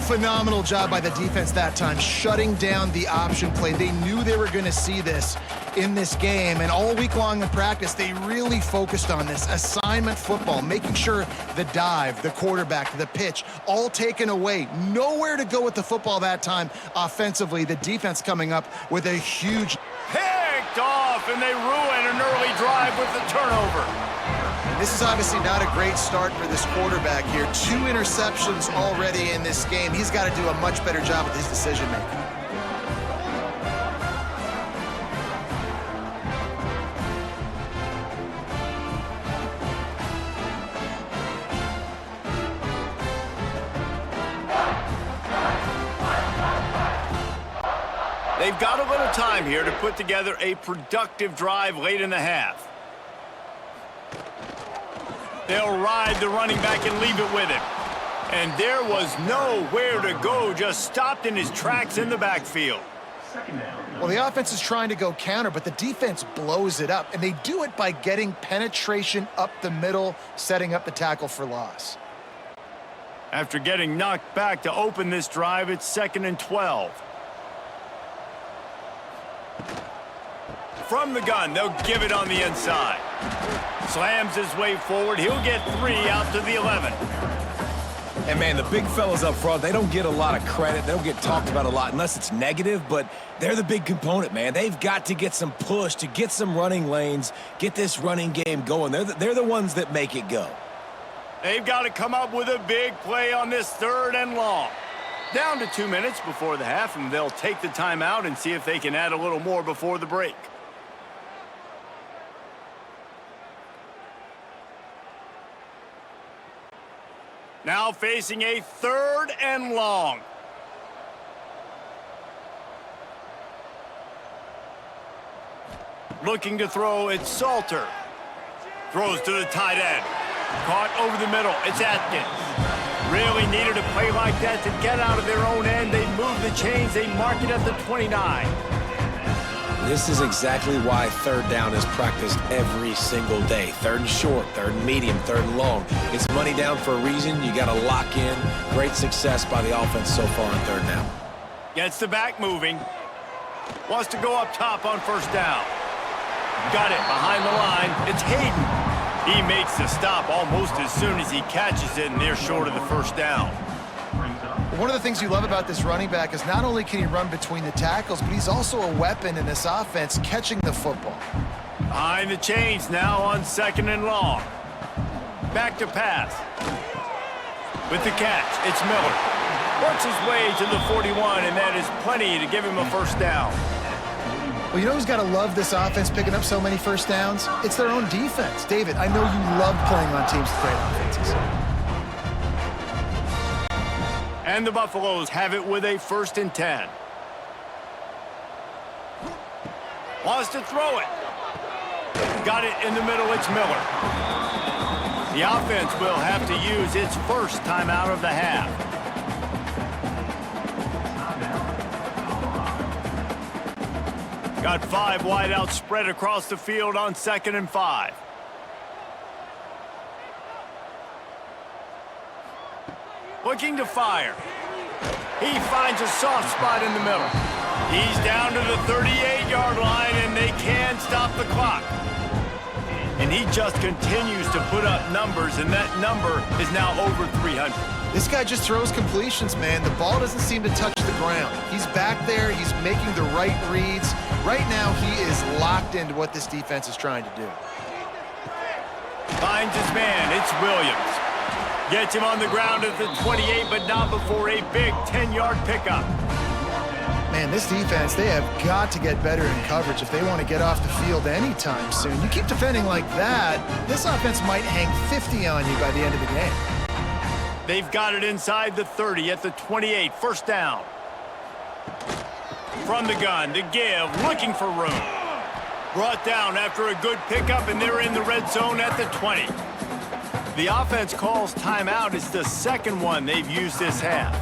Phenomenal job by the defense that time, shutting down the option play. They knew they were going to see this in this game, and all week long in practice, they really focused on this assignment football, making sure the dive, the quarterback, the pitch, all taken away. Nowhere to go with the football that time offensively. The defense coming up with a huge... Picked off, and they ruin an early drive with the turnover. This is obviously not a great start for this quarterback here. 2 interceptions already in this game. He's got to do a much better job with his decision-making. They've got a little time here to put together a productive drive late in the half. They'll ride the running back and leave it with him. And there was nowhere to go, just stopped in his tracks in the backfield. Well, the offense is trying to go counter, but the defense blows it up, and they do it by getting penetration up the middle, setting up the tackle for loss. After getting knocked back to open this drive, it's 2nd and 12. From the gun, they'll give it on the inside. Slams his way forward. He'll get 3 out to the 11. And, man, the big fellas up front, they don't get a lot of credit. They don't get talked about a lot unless it's negative, but they're the big component, man. They've got to get some push, to get some running lanes, get this running game going. They're the ones that make it go. They've got to come up with a big play on this 3rd and long. Down to 2 minutes before the half, and they'll take the timeout and see if they can add a little more before the break. Now facing a 3rd and long. Looking to throw, it's Salter. Throws to the tight end. Caught over the middle, it's Atkins. Really needed a play like that to get out of their own end. They move the chains, they mark it at the 29. This is exactly why 3rd down is practiced every single day. 3rd and short, 3rd and medium, 3rd and long. It's money down for a reason. You got to lock in. Great success by the offense so far on 3rd down. Gets the back moving. Wants to go up top on 1st down. Got it behind the line. It's Hayden. He makes the stop almost as soon as he catches it, and they're short of the 1st down. One of the things you love about this running back is not only can he run between the tackles, but he's also a weapon in this offense catching the football. Behind the chains now on 2nd and long. Back to pass. With the catch, it's Miller. Works his way to the 41, and that is plenty to give him a 1st down. Well, you know who's got to love this offense picking up so many 1st downs? It's their own defense. David, I know you love playing on teams with great offenses. And the Buffaloes have it with a 1st and 10. Wants to throw it. Got it in the middle, it's Miller. The offense will have to use its 1st timeout of the half. Got 5 wideouts spread across the field on 2nd and 5. looking to fire. He finds a soft spot in the middle. He's down to the 38-yard line, and they can't stop the clock. And he just continues to put up numbers, and that number is now over 300. This guy just throws completions, man. The ball doesn't seem to touch the ground. He's back there. He's making the right reads. Right now, he is locked into what this defense is trying to do. Finds his man. It's Williams. Gets him on the ground at the 28, but not before a big 10-yard pickup. Man, this defense, they have got to get better in coverage if they want to get off the field anytime soon. You keep defending like that, this offense might hang 50 on you by the end of the game. They've got it inside the 30 at the 28. First down. From the gun to give, looking for room. Brought down after a good pickup, and they're in the red zone at the 20. The offense calls timeout. It's the second one they've used this half.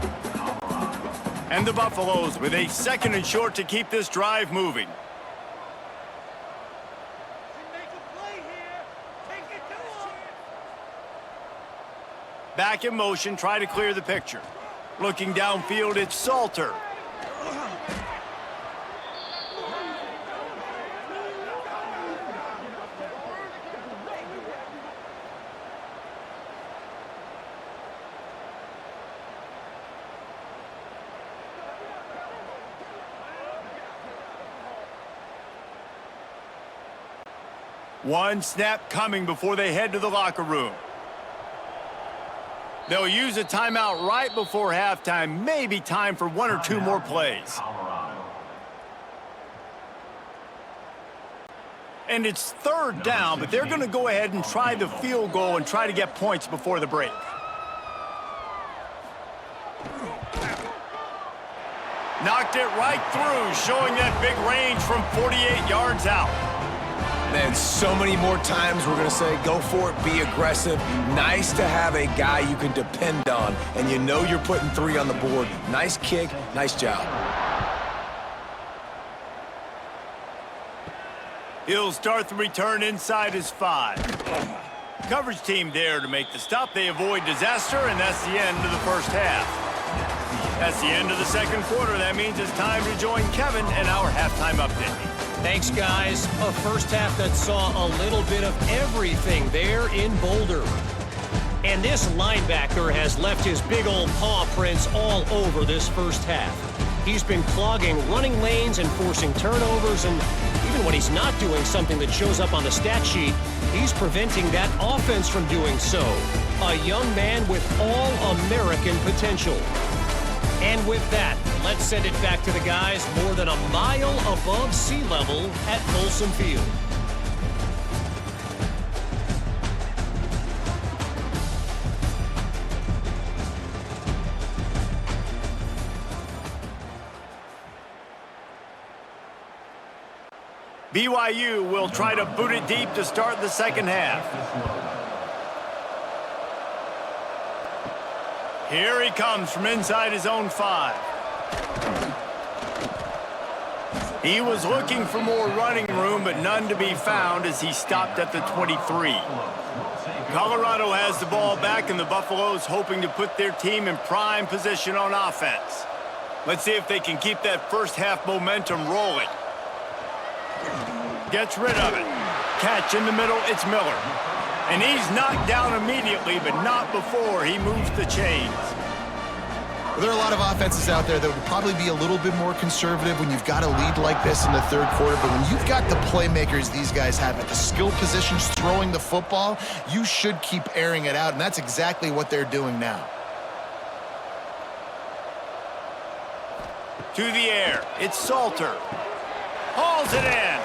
And the Buffaloes with a 2nd and short to keep this drive moving. Back in motion, try to clear the picture. Looking downfield, it's Salter. One snap coming before they head to the locker room. They'll use a timeout right before halftime. Maybe time for 1 or 2 more plays. And it's 3rd down, but they're going to go ahead and try the field goal and try to get points before the break. Knocked it right through, showing that big range from 48 yards out. Man, so many more times we're going to say, go for it, be aggressive. Nice to have a guy you can depend on, and you know you're putting 3 on the board. Nice kick, nice job. He'll start the return inside his 5. Coverage team there to make the stop. They avoid disaster, and that's the end of the first half. That's the end of the second quarter. That means it's time to join Kevin and our halftime update. Thanks, guys. A first half that saw a little bit of everything there in Boulder. And this linebacker has left his big old paw prints all over this first half. He's been clogging running lanes and forcing turnovers, and even when he's not doing something that shows up on the stat sheet, he's preventing that offense from doing so. A young man with all-American potential. And with that, let's send it back to the guys more than a mile above sea level at Folsom Field. BYU will try to boot it deep to start the second half. Here he comes from inside his own 5. He was looking for more running room, but none to be found as he stopped at the 23. Colorado has the ball back, and the Buffaloes hoping to put their team in prime position on offense. Let's see if they can keep that first half momentum rolling. Gets rid of it. Catch in the middle, it's Miller. And he's knocked down immediately, but not before he moves the chains. Well, there are a lot of offenses out there that would probably be a little bit more conservative when you've got a lead like this in the third quarter. But when you've got the playmakers these guys have at the skill positions throwing the football, you should keep airing it out. And that's exactly what they're doing now. To the air. It's Salter. Hauls it in.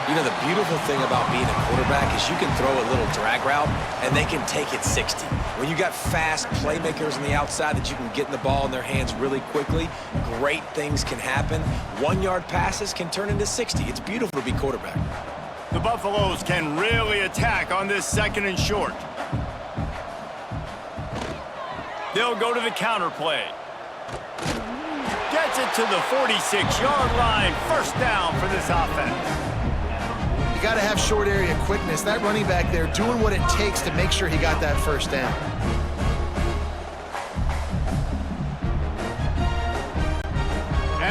You know, the beautiful thing about being a quarterback is you can throw a little drag route, and they can take it 60. When you got fast playmakers on the outside that you can get in the ball in their hands really quickly, great things can happen. 1-yard passes can turn into 60. It's beautiful to be quarterback. The Buffaloes can really attack on this 2nd and short. They'll go to the counter play. Gets it to the 46-yard line. First down for this offense. You got to have short area quickness. That running back there doing what it takes to make sure he got that first down.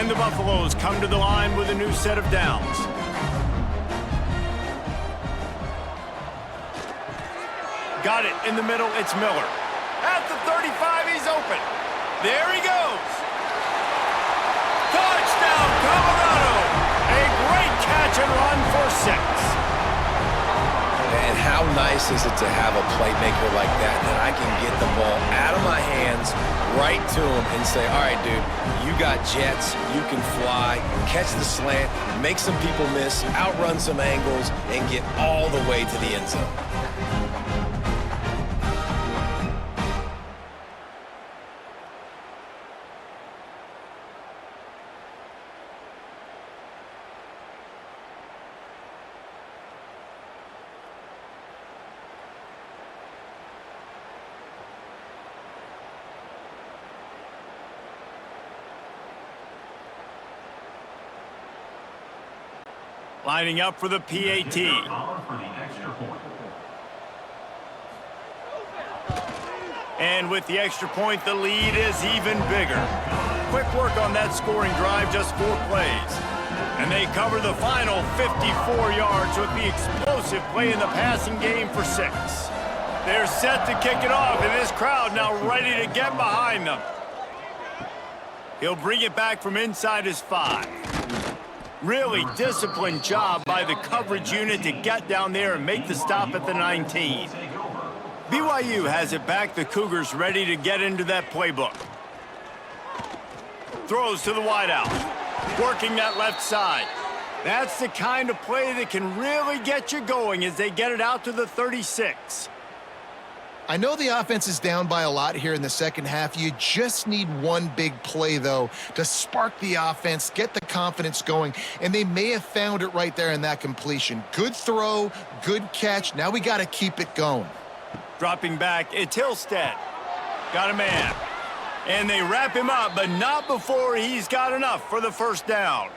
And the Buffaloes come to the line with a new set of downs. Got it in the middle, it's Miller. At the 35, he's open. There he goes. Touchdown, Colorado! A great catch and run for 6. And how nice is it to have a playmaker like that I can get the ball out of my hands right to him and say, all right, dude, you got jets, you can fly, catch the slant, make some people miss, outrun some angles, and get all the way to the end zone. Lining up for the PAT. And with the extra point, the lead is even bigger. Quick work on that scoring drive, just 4 plays. And they cover the final 54 yards with the explosive play in the passing game for 6. They're set to kick it off, and this crowd now ready to get behind them. He'll bring it back from inside his 5. Really disciplined job by the coverage unit to get down there and make the stop at the 19. BYU has it back. The Cougars ready to get into that playbook. Throws to the wideout. Working that left side. That's the kind of play that can really get you going as they get it out to the 36. I know the offense is down by a lot here in the second half. You just need one big play, though, to spark the offense, get the confidence going, and they may have found it right there in that completion. Good throw, good catch. Now we got to keep it going. Dropping back, it's Hillstead. Got a man. And they wrap him up, but not before he's got enough for the first down.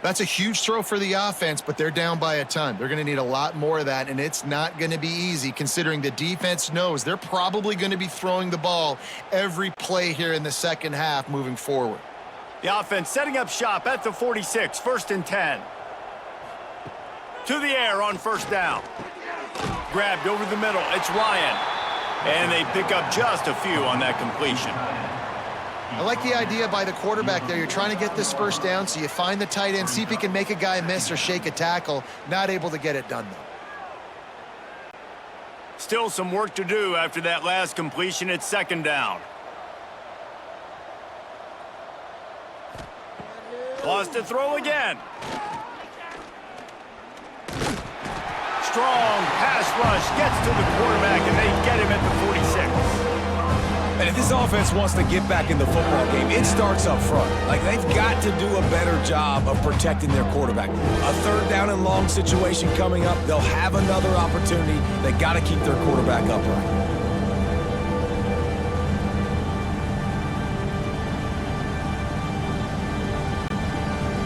That's a huge throw for the offense, but they're down by a ton. They're going to need a lot more of that, and it's not going to be easy considering the defense knows they're probably going to be throwing the ball every play here in the second half moving forward. The offense setting up shop at the 46, 1st and 10. To the air on first down. Grabbed over the middle, it's Ryan. And they pick up just a few on that completion. I like the idea by the quarterback there. You're trying to get this first down, so you find the tight end, see if he can make a guy miss or shake a tackle. Not able to get it done, though. Still some work to do after that last completion. It's 2nd down. Lost to throw again. Strong pass rush gets to the quarterback, and they get him at the 46. And if this offense wants to get back in the football game, it starts up front. Like, they've got to do a better job of protecting their quarterback. A 3rd down and long situation coming up, they'll have another opportunity. They got to keep their quarterback upright.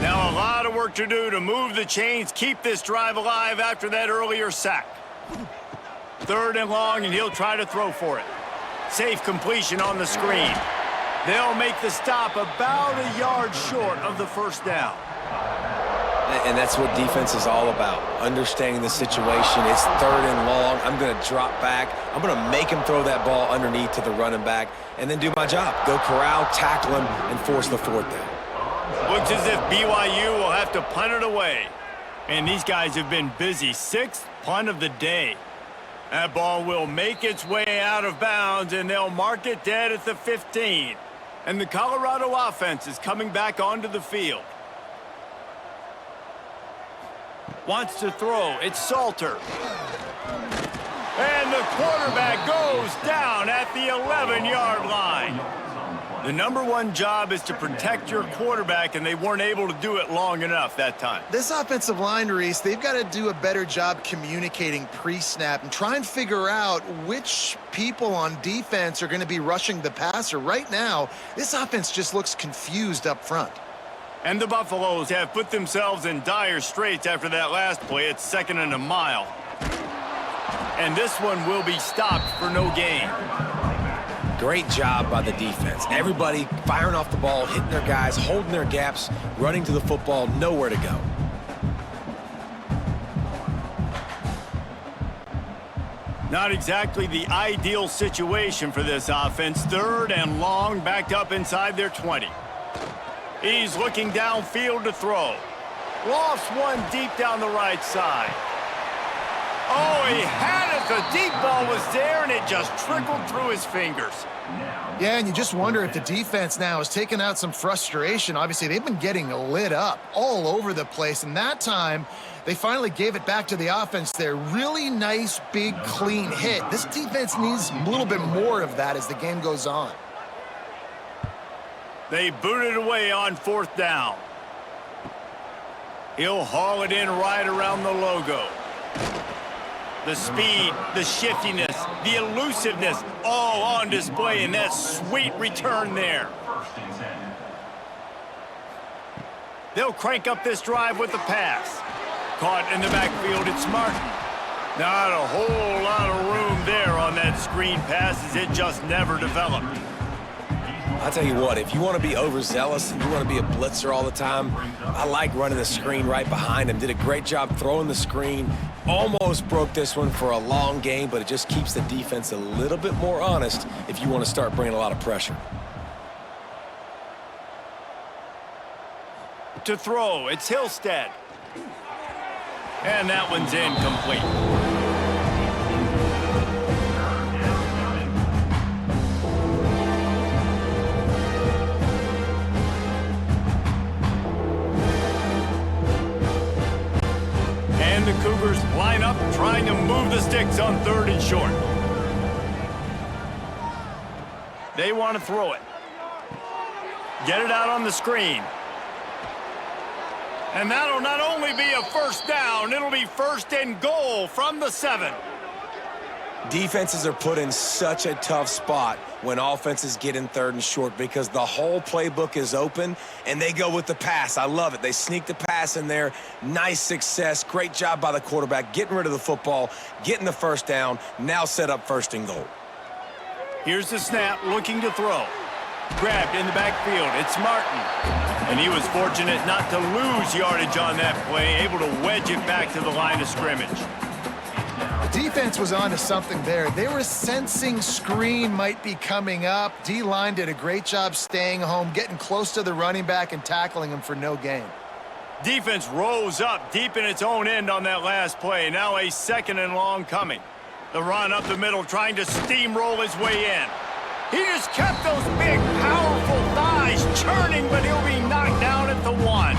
Now a lot of work to do to move the chains, keep this drive alive after that earlier sack. 3rd and long, and he'll try to throw for it. Safe completion on the screen. They'll make the stop about a yard short of the first down. And that's what defense is all about, understanding the situation. It's 3rd and long. I'm going to drop back. I'm going to make him throw that ball underneath to the running back and then do my job. Go corral, tackle him, and force the 4th down. Looks as if BYU will have to punt it away. And these guys have been busy. 6th punt of the day. That ball will make its way out of bounds, and they'll mark it dead at the 15. And the Colorado offense is coming back onto the field. Wants to throw. It's Salter. And the quarterback goes down at the 11-yard line. The #1 job is to protect your quarterback, and they weren't able to do it long enough that time. This offensive line, Reese, they've got to do a better job communicating pre-snap and try and figure out which people on defense are going to be rushing the passer. Right now, this offense just looks confused up front. And the Buffaloes have put themselves in dire straits after that last play. It's 2nd and a mile. And this one will be stopped for no gain. Great job by the defense. Everybody firing off the ball, hitting their guys, holding their gaps, running to the football, nowhere to go. Not exactly the ideal situation for this offense. 3rd and long, backed up inside their 20. He's looking downfield to throw. Lost one deep down the right side. Oh, he had it. The deep ball was there, and it just trickled through his fingers. Yeah, and you just wonder if the defense now has taken out some frustration. Obviously, they've been getting lit up all over the place, and that time they finally gave it back to the offense there. Really nice, big, clean hit. This defense needs a little bit more of that as the game goes on. They booted away on 4th down. He'll haul it in right around the logo. The speed, the shiftiness, the elusiveness, all on display in that sweet return there. They'll crank up this drive with the pass. Caught in the backfield, it's Martin. Not a whole lot of room there on that screen pass as it just never developed. I'll tell you what, if you want to be overzealous and you want to be a blitzer all the time, I like running the screen right behind him. Did a great job throwing the screen. Almost broke this one for a long game, but it just keeps the defense a little bit more honest if you want to start bringing a lot of pressure. To throw, it's Hillstead. And that one's incomplete. And the Cougars line up, trying to move the sticks on 3rd and short. They want to throw it. Get it out on the screen. And that'll not only be a 1st down, it'll be 1st and goal from the 7. Defenses are put in such a tough spot when offenses get in 3rd and short because the whole playbook is open and they go with the pass. I love it. They sneak the pass in there. Nice success. Great job by the quarterback getting rid of the football, getting the 1st down, now set up 1st and goal. Here's the snap, looking to throw. Grabbed in the backfield. It's Martin. And he was fortunate not to lose yardage on that play, able to wedge it back to the line of scrimmage. The defense was on to something there. They were sensing screen might be coming up. D-line did a great job staying home, getting close to the running back and tackling him for no gain. Defense rose up deep in its own end on that last play. Now a 2nd and long coming. The run up the middle, trying to steamroll his way in. He just kept those big, powerful thighs churning, but he'll be knocked down at the 1.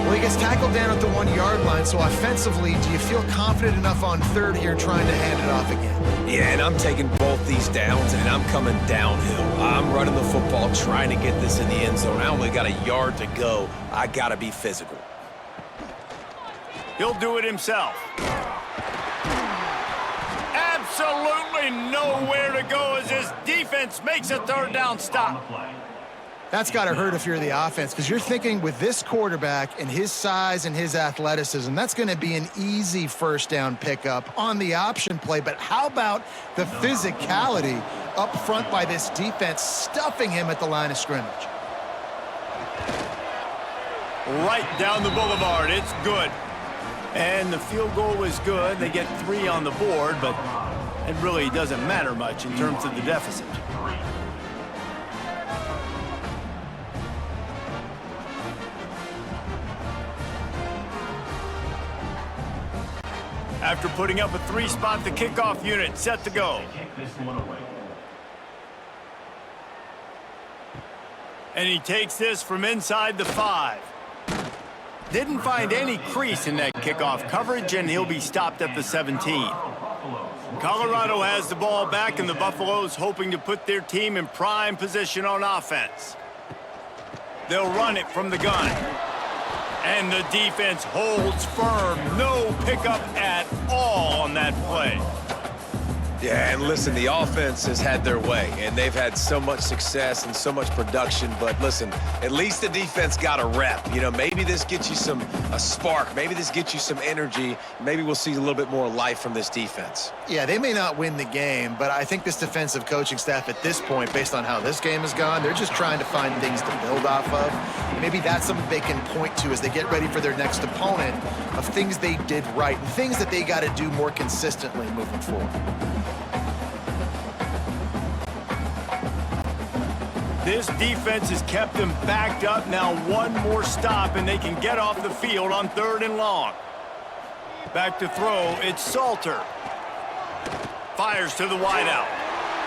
Well, he gets tackled down at the 1-yard line, so offensively, do you feel confident enough on 3rd here trying to hand it off again? Yeah, and I'm taking both these downs, and I'm coming downhill. I'm running the football, trying to get this in the end zone. I only got a yard to go. I got to be physical. He'll do it himself. Absolutely nowhere to go as his defense makes a 3rd down stop. That's got to hurt if you're the offense, because you're thinking with this quarterback and his size and his athleticism, that's going to be an easy 1st down pickup on the option play. But how about the physicality up front by this defense, stuffing him at the line of scrimmage? Right down the boulevard. It's good. And the field goal was good. They get 3 on the board, but it really doesn't matter much in terms of the deficit. After putting up a 3-spot, the kickoff unit set to go. And he takes this from inside the 5. Didn't find any crease in that kickoff coverage, and he'll be stopped at the 17. Colorado has the ball back, and the Buffaloes hoping to put their team in prime position on offense. They'll run it from the gun. And the defense holds firm. No pickup at all on that play. Yeah, and listen, the offense has had their way, and they've had so much success and so much production. But listen, at least the defense got a rep. You know, maybe this gets you a spark. Maybe this gets you some energy. Maybe we'll see a little bit more life from this defense. Yeah, they may not win the game, but I think this defensive coaching staff at this point, based on how this game has gone, they're just trying to find things to build off of. Maybe that's something they can point to as they get ready for their next opponent, of things they did right and things that they got to do more consistently moving forward. This defense has kept them backed up. Now one more stop, and they can get off the field on 3rd and long. Back to throw, it's Salter. Fires to the wideout.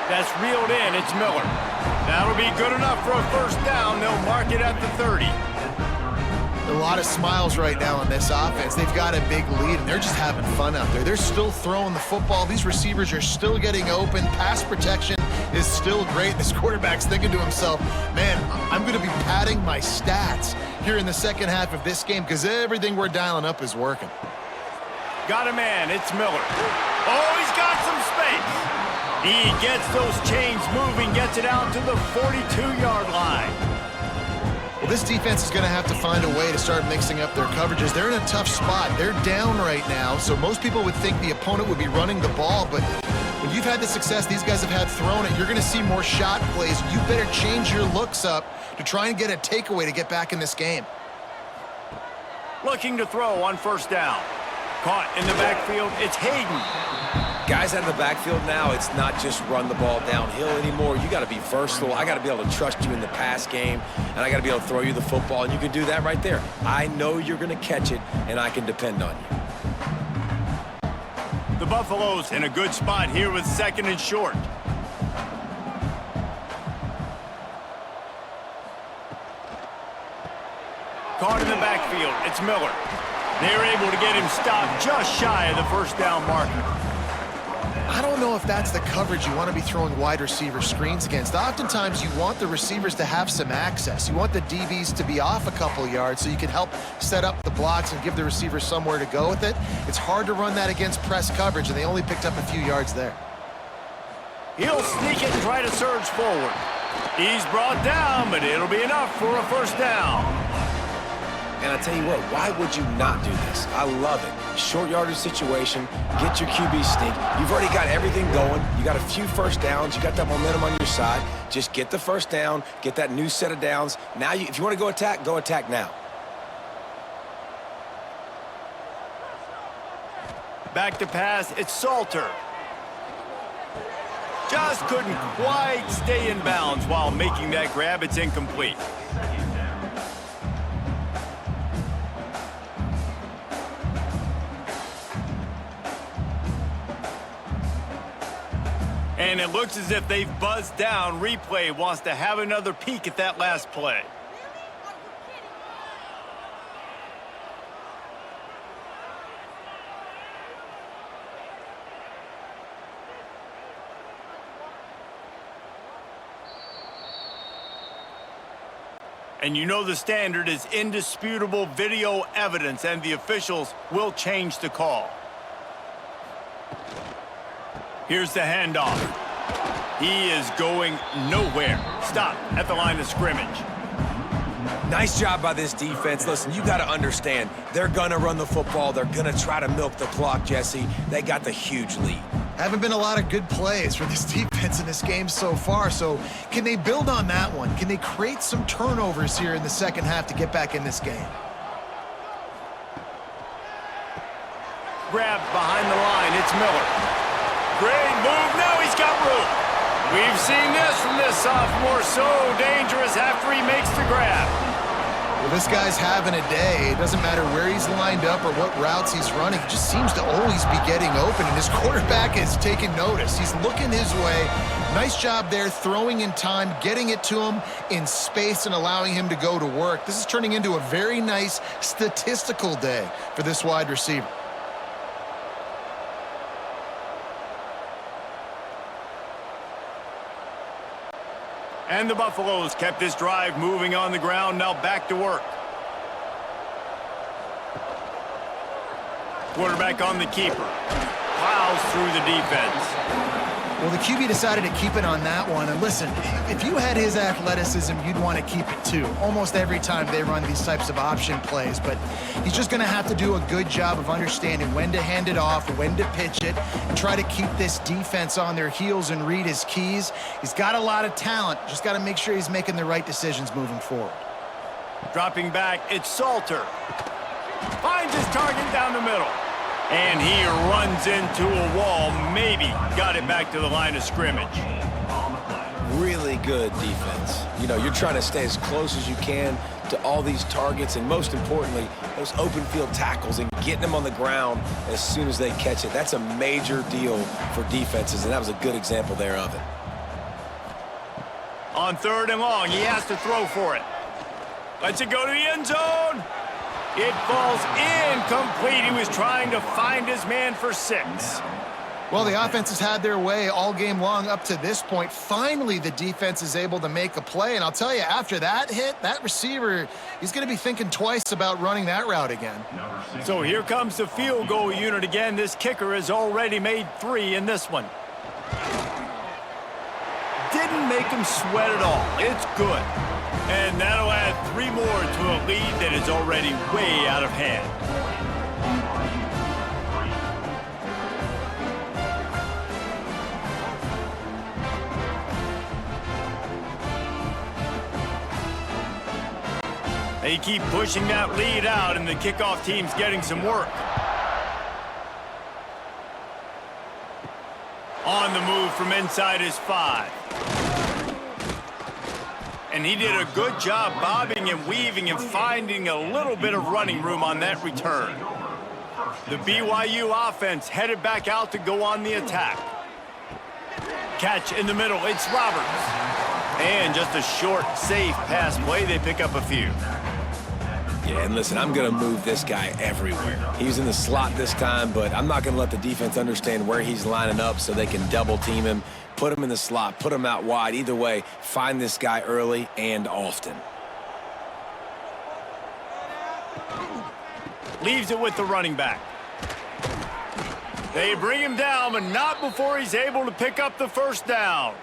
That's reeled in, it's Miller. That'll be good enough for a first down. They'll mark it at the 30. A lot of smiles right now on this offense. They've got a big lead, and they're just having fun out there. They're still throwing the football. These receivers are still getting open. Pass protection is still great. This quarterback's thinking to himself, man, I'm going to be padding my stats here in the second half of this game because everything we're dialing up is working. Got a man, it's Miller. Oh, he's got some space. He gets those chains moving, gets it out to the 42-yard line. Well, this defense is going to have to find a way to start mixing up their coverages. They're in a tough spot. They're down right now, so most people would think the opponent would be running the ball, but when you've had the success these guys have had throwing it, you're going to see more shot plays. You better change your looks up to try and get a takeaway to get back in this game. Looking to throw on first down. Caught in the backfield, it's Hayden. Guys out of the backfield now, it's not just run the ball downhill anymore. You got to be versatile. I got to be able to trust you in the pass game, and I got to be able to throw you the football, and you can do that right there. I know you're going to catch it, and I can depend on you. The Buffaloes in a good spot here with 2nd and short. Caught in the backfield, it's Miller. They're able to get him stopped just shy of the first down marker. I don't know if that's the coverage you want to be throwing wide receiver screens against. Oftentimes, you want the receivers to have some access. You want the DBs to be off a couple yards so you can help set up the blocks and give the receivers somewhere to go with it. It's hard to run that against press coverage, and they only picked up a few yards there. He'll sneak it and try to surge forward. He's brought down, but it'll be enough for a first down. And I tell you what, why would you not do this? I love it. Short yardage situation, get your QB sneak. You've already got everything going. You got a few first downs. You got that momentum on your side. Just get the first down, get that new set of downs. Now, if you want to go attack now. Back to pass, it's Salter. Just couldn't quite stay in bounds while making that grab. It's incomplete. And it looks as if they've buzzed down. Replay wants to have another peek at that last play. And you know the standard is indisputable video evidence, and the officials will change the call. Here's the handoff. He is going nowhere. Stop at the line of scrimmage. Nice job by this defense. Listen, you got to understand, they're going to run the football. They're going to try to milk the clock, Jesse. They got the huge lead. Haven't been a lot of good plays for this defense in this game so far, so can they build on that one? Can they create some turnovers here in the second half to get back in this game? Grabbed behind the line, it's Miller. Great move, now he's got room. We've seen this from this sophomore, so dangerous after he makes the grab. Well, this guy's having a day. It doesn't matter where he's lined up or what routes he's running. He just seems to always be getting open, and his quarterback is taking notice. He's looking his way. Nice job there, throwing in time, getting it to him in space and allowing him to go to work. This is turning into a very nice statistical day for this wide receiver. And the Buffaloes kept this drive moving on the ground, now back to work. Quarterback on the keeper. Plows through the defense. Well, the QB decided to keep it on that one. And listen, if you had his athleticism, you'd want to keep it too. Almost every time they run these types of option plays. But he's just going to have to do a good job of understanding when to hand it off, when to pitch it, and try to keep this defense on their heels and read his keys. He's got a lot of talent. Just got to make sure he's making the right decisions moving forward. Dropping back, it's Salter. Finds his target down the middle. And he runs into a wall. Maybe got it back to the line of scrimmage. Really good defense. You know, you're trying to stay as close as you can to all these targets, and most importantly, those open field tackles and getting them on the ground as soon as they catch it. That's a major deal for defenses, and that was a good example there of it. On 3rd and long, he has to throw for it. Lets it go to the end zone. It falls incomplete. He was trying to find his man for 6. Well, the offense has had their way all game long up to this point. Finally, the defense is able to make a play. And I'll tell you, after that hit, that receiver, he's going to be thinking twice about running that route again. So here comes the field goal unit again. This kicker has already made 3 in this one. Didn't make him sweat at all. It's good. And that'll add 3 more to a lead that is already way out of hand. They keep pushing that lead out, and the kickoff team's getting some work. On the move from inside his 5. And he did a good job bobbing and weaving and finding a little bit of running room on that return. The BYU offense headed back out to go on the attack. Catch in the middle, it's Roberts. And just a short, safe pass play, they pick up a few. Yeah, and listen, I'm going to move this guy everywhere. He's in the slot this time, but I'm not going to let the defense understand where he's lining up so they can double team him, put him in the slot, put him out wide. Either way, find this guy early and often. Leaves it with the running back. They bring him down, but not before he's able to pick up the 1st down.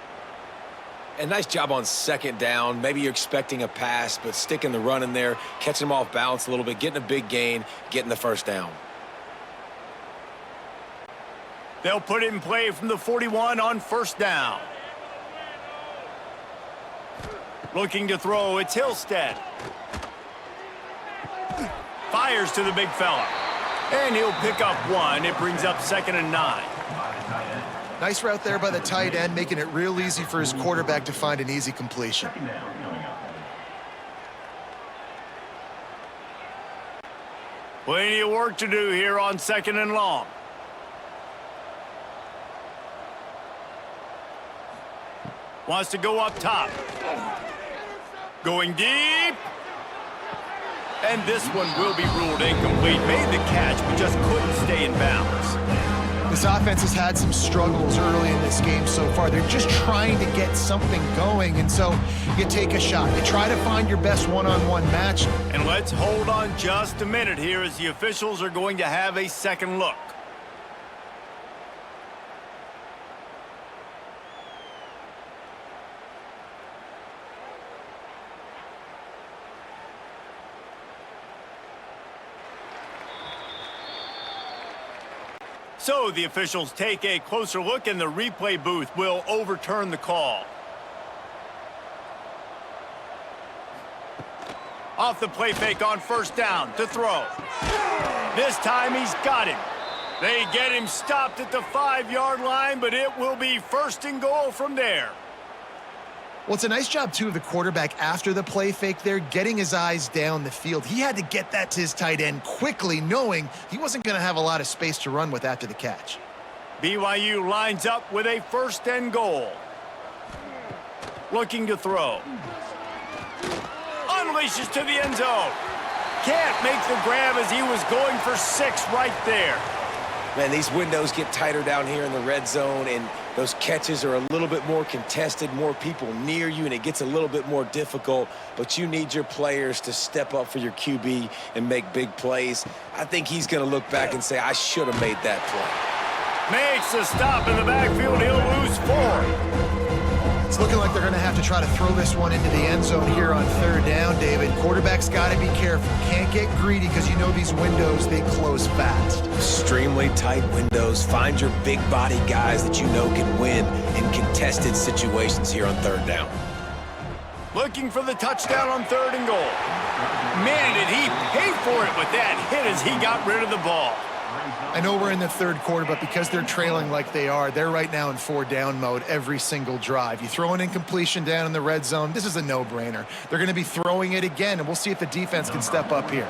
And nice job on 2nd down. Maybe you're expecting a pass, but sticking the run in there, catching him off balance a little bit, getting a big gain, getting the 1st down. They'll put it in play from the 41 on 1st down. Looking to throw, it's Hillstead. Fires to the big fella. And he'll pick up 1. It brings up 2nd and 9. Nice route there by the tight end, making it real easy for his quarterback to find an easy completion. Plenty of work to do here on 2nd and long. Wants to go up top. Going deep. And this one will be ruled incomplete. Made the catch, but just couldn't stay in bounds. This offense has had some struggles early in this game so far. They're just trying to get something going, and so you take a shot. You try to find your best one-on-one match. And let's hold on just a minute here as the officials are going to have a second look. So the officials take a closer look, and the replay booth will overturn the call. Off the play fake on 1st down to throw. This time he's got him. They get him stopped at the 5-yard line, but it will be 1st and goal from there. Well, it's a nice job, too, of the quarterback after the play fake there, getting his eyes down the field. He had to get that to his tight end quickly, knowing he wasn't going to have a lot of space to run with after the catch. BYU lines up with a 1st and goal. Looking to throw. Unleashes to the end zone. Can't make the grab as he was going for 6 right there. Man, these windows get tighter down here in the red zone, and those catches are a little bit more contested, more people near you, and it gets a little bit more difficult. But you need your players to step up for your QB and make big plays. I think he's going to look back and say, I should have made that play. Makes a stop in the backfield. He'll lose 4. It's looking like they're going to have to try to throw this one into the end zone here on third down, David. Quarterback's got to be careful. Can't get greedy because you know these windows, they close fast. Extremely tight windows. Find your big body guys that you know can win in contested situations here on third down. Looking for the touchdown on 3rd and goal. Man, did he pay for it with that hit as he got rid of the ball. I know we're in the third quarter, but because they're trailing like they are, they're right now in 4-down mode every single drive. You throw an incompletion down in the red zone, this is a no-brainer. They're going to be throwing it again, and we'll see if the defense can step up here.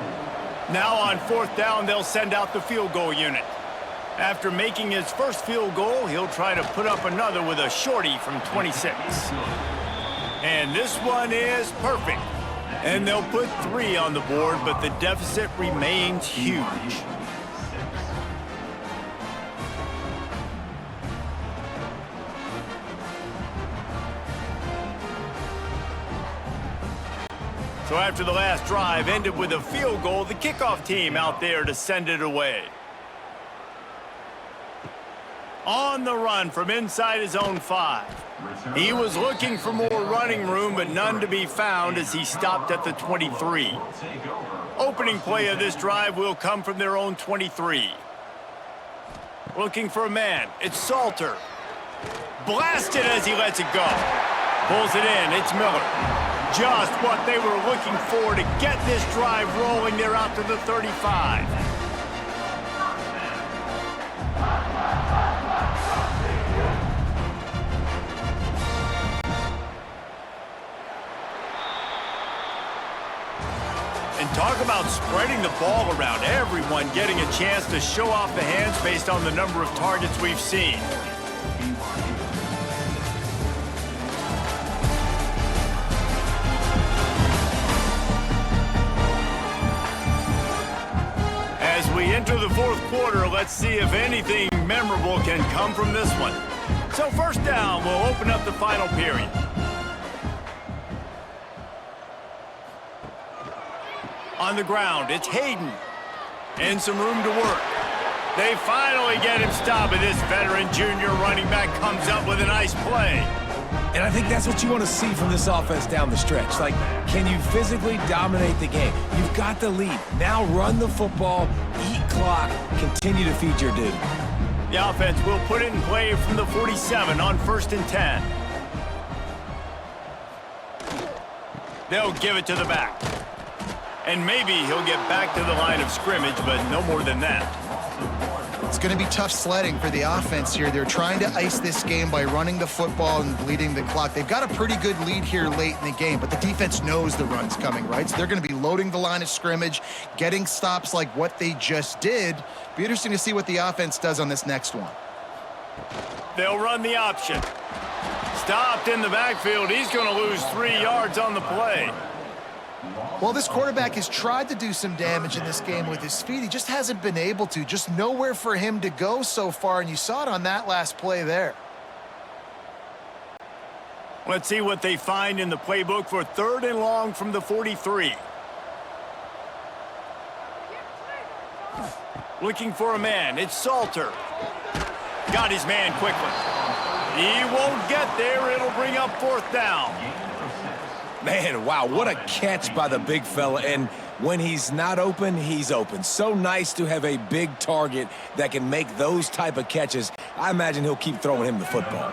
Now on 4th down, they'll send out the field goal unit. After making his first field goal, he'll try to put up another with a shorty from 26. And this one is perfect. And they'll put 3 on the board, but the deficit remains huge. So after the last drive ended with a field goal, the kickoff team out there to send it away. On the run from inside his own 5. He was looking for more running room, but none to be found as he stopped at the 23. Opening play of this drive will come from their own 23. Looking for a man. It's Salter. Blasted as he lets it go. Pulls it in. It's Miller. Just what they were looking for to get this drive rolling. They're out to the 35. And talk about spreading the ball around. Everyone getting a chance to show off the hands based on the number of targets we've seen. As we enter the 4th quarter, let's see if anything memorable can come from this one. So 1st down will open up the final period. On the ground, it's Hayden. And some room to work. They finally get him stopped, and this veteran junior running back comes up with a nice play. And I think that's what you want to see from this offense down the stretch. Like, can you physically dominate the game? You've got the lead. Now run the football, eat clock, continue to feed your dude. The offense will put it in play from the 47 on 1st and 10. They'll give it to the back. And maybe he'll get back to the line of scrimmage, but no more than that. It's going to be tough sledding for the offense here. They're trying to ice this game by running the football and bleeding the clock. They've got a pretty good lead here late in the game, but the defense knows the run's coming, right? So they're going to be loading the line of scrimmage, getting stops like what they just did. Be interesting to see what the offense does on this next one. They'll run the option. Stopped in the backfield. He's going to lose 3 yards on the play. Well, this quarterback has tried to do some damage in this game with his feet. He just hasn't been able to. Just nowhere for him to go so far, and you saw it on that last play there. Let's see what they find in the playbook for 3rd and long from the 43. Looking for a man. It's Salter. Got his man quickly. He won't get there. It'll bring up 4th down. Man, wow, what a catch by the big fella. And when he's not open, he's open. So nice to have a big target that can make those type of catches. I imagine he'll keep throwing him the football.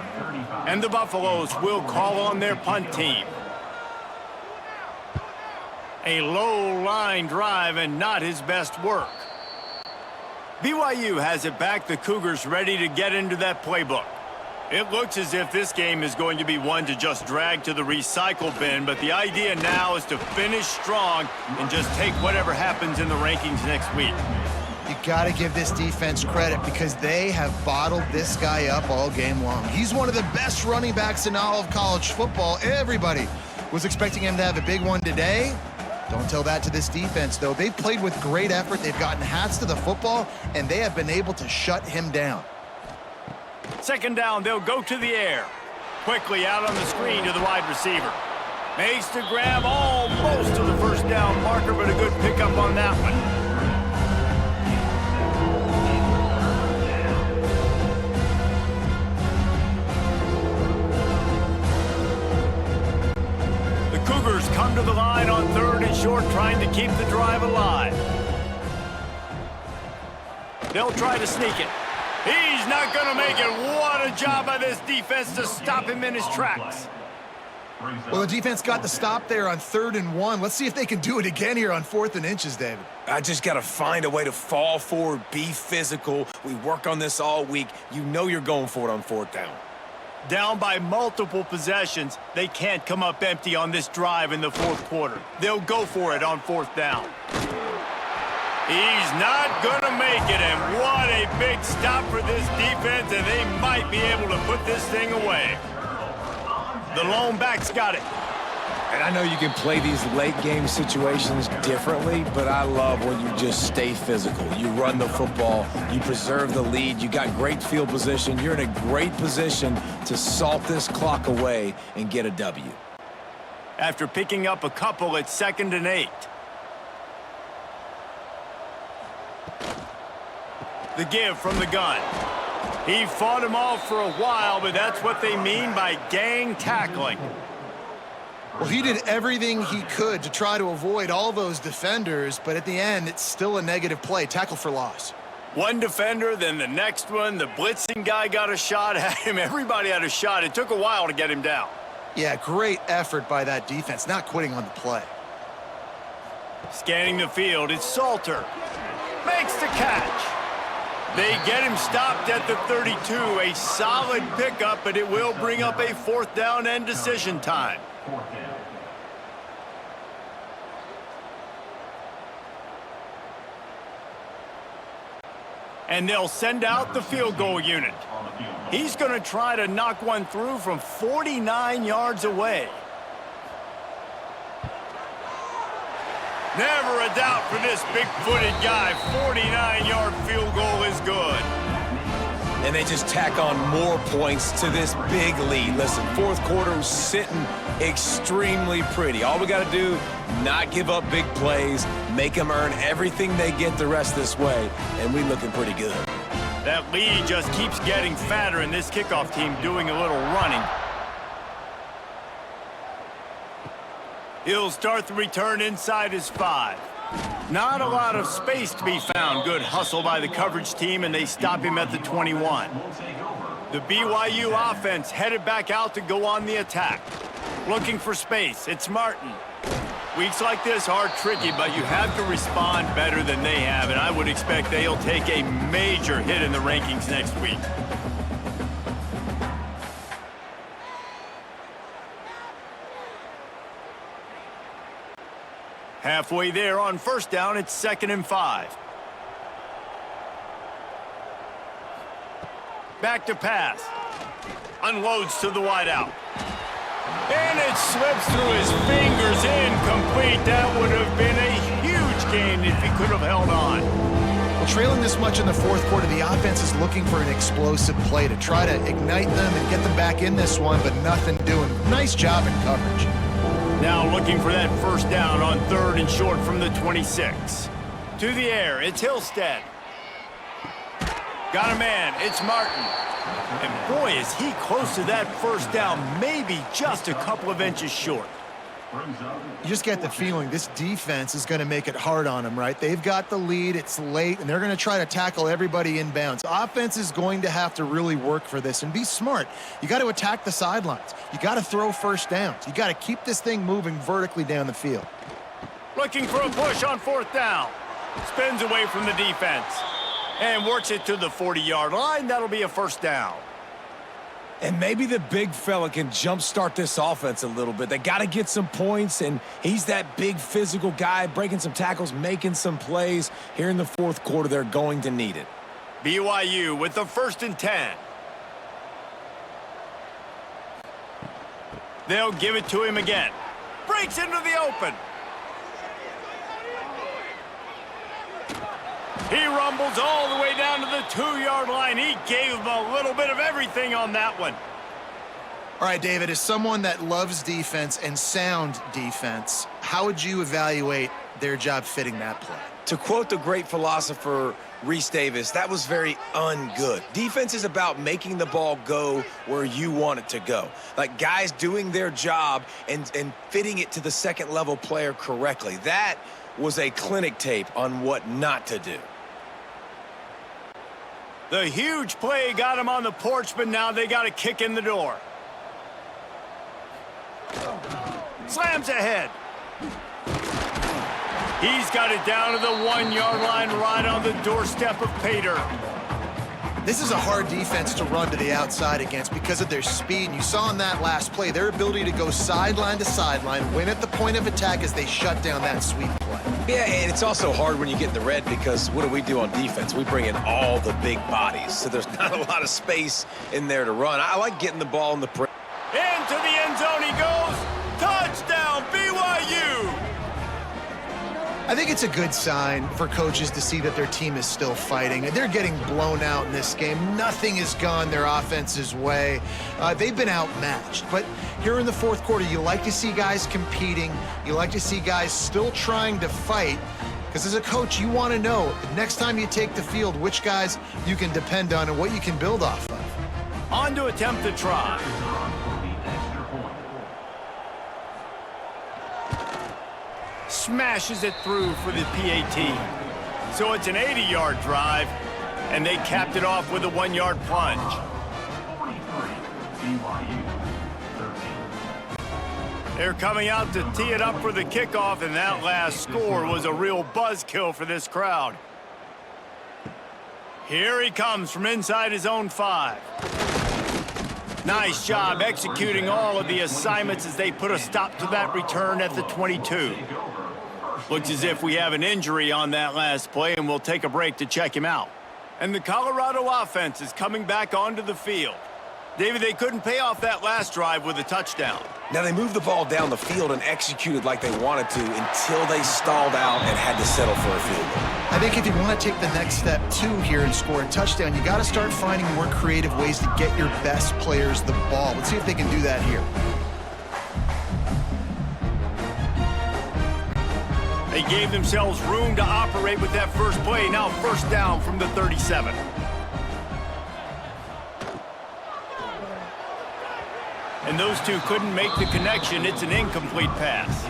And the Buffaloes will call on their punt team. A low line drive and not his best work. BYU has it back. The Cougars ready to get into that playbook. It looks as if this game is going to be one to just drag to the recycle bin, but the idea now is to finish strong and just take whatever happens in the rankings next week. You got to give this defense credit because they have bottled this guy up all game long. He's one of the best running backs in all of college football. Everybody was expecting him to have a big one today. Don't tell that to this defense, though. They've played with great effort. They've gotten hats to the football, and they have been able to shut him down. 2nd down, they'll go to the air. Quickly out on the screen to the wide receiver. Makes the grab almost to the 1st down marker, but a good pickup on that one. Cougars come to the line on 3rd and short, trying to keep the drive alive. They'll try to sneak it. He's not going to make it. What a job by this defense to stop him in his tracks. Well, the defense got the stop there on 3rd and 1. Let's see if they can do it again here on 4th and inches, David. I just got to find a way to fall forward, be physical. We work on this all week. You know you're going for it on 4th down. Down by multiple possessions, they can't come up empty on this drive in the 4th quarter. They'll go for it on 4th down. He's not going to make it, and what a big stop for this defense, and they might be able to put this thing away. The lone back's got it. And I know you can play these late-game situations differently, but I love when you just stay physical. You run the football, you preserve the lead, you got great field position, you're in a great position to salt this clock away and get a W. After picking up a couple at 2nd and 8. The give from the gun. He fought him off for a while, but that's what they mean by gang tackling. Well, he did everything he could to try to avoid all those defenders, but at the end, it's still a negative play. Tackle for loss. One defender, then the next one. The blitzing guy got a shot at him. Everybody had a shot. It took a while to get him down. Yeah, great effort by that defense, not quitting on the play. Scanning the field, it's Salter. Makes the catch. They get him stopped at the 32. A solid pickup, but it will bring up a 4th down and decision time. And they'll send out the field goal unit. He's going to try to knock one through from 49 yards away. Never a doubt for this big-footed guy. 49-yard field goal is good. And they just tack on more points to this big lead. Listen, 4th quarter was sitting extremely pretty. All we got to do, not give up big plays, make them earn everything they get the rest this way, and we looking pretty good. That lead just keeps getting fatter, and this kickoff team doing a little running. He'll start the return inside his 5. Not a lot of space to be found. Good hustle by the coverage team, and they stop him at the 21. The BYU offense headed back out to go on the attack. Looking for space. It's Martin. Weeks like this are tricky, but you have to respond better than they have, and I would expect they'll take a major hit in the rankings next week. Halfway there on 1st down, it's 2nd and 5. Back to pass. Unloads to the wideout. And it slips through his fingers, incomplete. That would have been a huge gain if he could have held on. Well, trailing this much in the 4th quarter, the offense is looking for an explosive play to try to ignite them and get them back in this one, but nothing doing. Nice job in coverage. Now looking for that 1st down on 3rd and short from the 26. To the air, it's Hillstead. Got a man, it's Martin. And boy, is he close to that 1st down, maybe just a couple of inches short. You just get the feeling this defense is going to make it hard on them, right? They've got the lead, it's late, and they're going to try to tackle everybody inbounds. Offense is going to have to really work for this and be smart. You got to attack the sidelines. You got to throw 1st downs. You got to keep this thing moving vertically down the field. Looking for a push on 4th down. Spins away from the defense and works it to the 40-yard line. That'll be a 1st down. And maybe the big fella can jumpstart this offense a little bit. They got to get some points, and he's that big physical guy, breaking some tackles, making some plays. Here in the 4th quarter, they're going to need it. BYU with the 1st and 10. They'll give it to him again. Breaks into the open. He rumbles all the way down to the 2-yard line. He gave him a little bit of everything on that one. All right, David, as someone that loves defense and sound defense, how would you evaluate their job fitting that play? To quote the great philosopher Reese Davis, that was very ungood. Defense is about making the ball go where you want it to go. Like guys doing their job and fitting it to the second-level player correctly. That was a clinic tape on what not to do. The huge play got him on the porch, but now they got a kick in the door. Slams ahead. He's got it down to the 1-yard line right on the doorstep of Pater. This is a hard defense to run to the outside against because of their speed. And you saw in that last play, their ability to go sideline to sideline, win at the point of attack as they shut down that sweep play. Yeah, and it's also hard when you get in the red because what do we do on defense? We bring in all the big bodies, so there's not a lot of space in there to run. I like getting the ball in the print. Into the end zone he goes. Touchdown, BYU! I think it's a good sign for coaches to see that their team is still fighting. They're getting blown out in this game. Nothing has gone their offense's way. They've been outmatched. But here in the fourth quarter, you like to see guys competing. You like to see guys still trying to fight. Because as a coach, you want to know the next time you take the field, which guys you can depend on and what you can build off of. On to attempt the try. Smashes it through for the PAT. So it's an 80-yard drive, and they capped it off with a 1-yard plunge. They're coming out to tee it up for the kickoff, and that last score was a real buzzkill for this crowd. Here he comes from inside his own 5. Nice job executing all of the assignments as they put a stop to that return at the 22. Looks as if we have an injury on that last play, and we'll take a break to check him out. And the Colorado offense is coming back onto the field. David, they couldn't pay off that last drive with a touchdown. Now, they moved the ball down the field and executed like they wanted to until they stalled out and had to settle for a field goal. I think if you want to take the next step, too, here and score a touchdown, you got to start finding more creative ways to get your best players the ball. Let's see if they can do that here. They gave themselves room to operate with that first play. Now first down from the 37. And those two couldn't make the connection. It's an incomplete pass.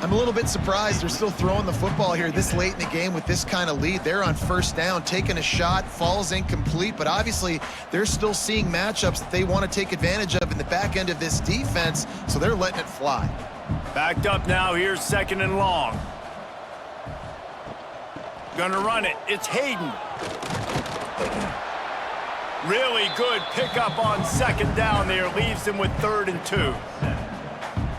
I'm a little bit surprised they're still throwing the football here this late in the game with this kind of lead. They're on first down, taking a shot, falls incomplete, but obviously they're still seeing matchups that they want to take advantage of in the back end of this defense, so they're letting it fly. Backed up now, here's 2nd and long. Gonna run it, it's Hayden. Really good pickup on 2nd down there, leaves them with 3rd and 2.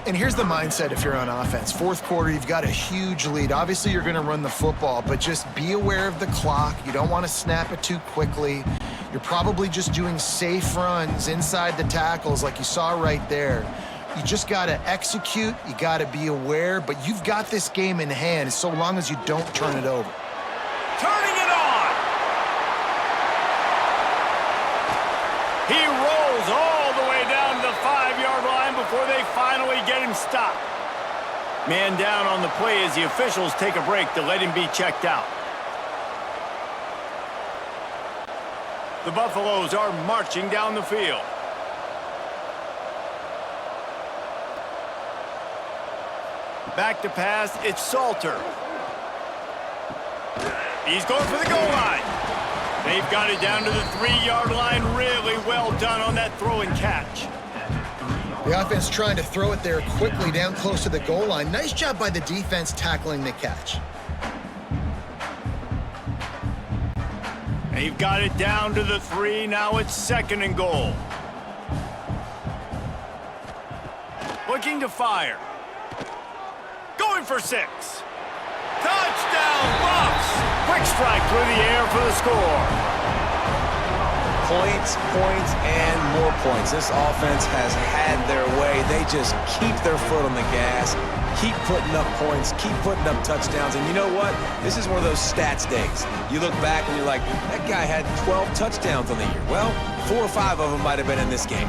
And here's the mindset if you're on offense. Fourth quarter, you've got a huge lead. Obviously, you're going to run the football, but just be aware of the clock. You don't want to snap it too quickly. You're probably just doing safe runs inside the tackles like you saw right there. You just got to execute. You got to be aware, but you've got this game in hand so long as you don't turn it over. Turning it on! He rolls all the way down to the 5-yard line before they finally get him stopped. Man down on the play as the officials take a break to let him be checked out. The Buffaloes are marching down the field. Back to pass, it's Salter. He's going for the goal line. They've got it down to the 3-yard line. Really well done on that throw and catch. The offense trying to throw it there quickly down close to the goal line. Nice job by the defense tackling the catch. They've got it down to the 3. Now it's 2nd and goal. Looking to fire. Going for 6. Touchdown, Buffs! Quick strike through the air for the score. Points, points, and more points. This offense has had their way. They just keep their foot on the gas, keep putting up points, keep putting up touchdowns. And you know what? This is one of those stats days. You look back and you're like, that guy had 12 touchdowns on the year. Well, 4 or 5 of them might have been in this game.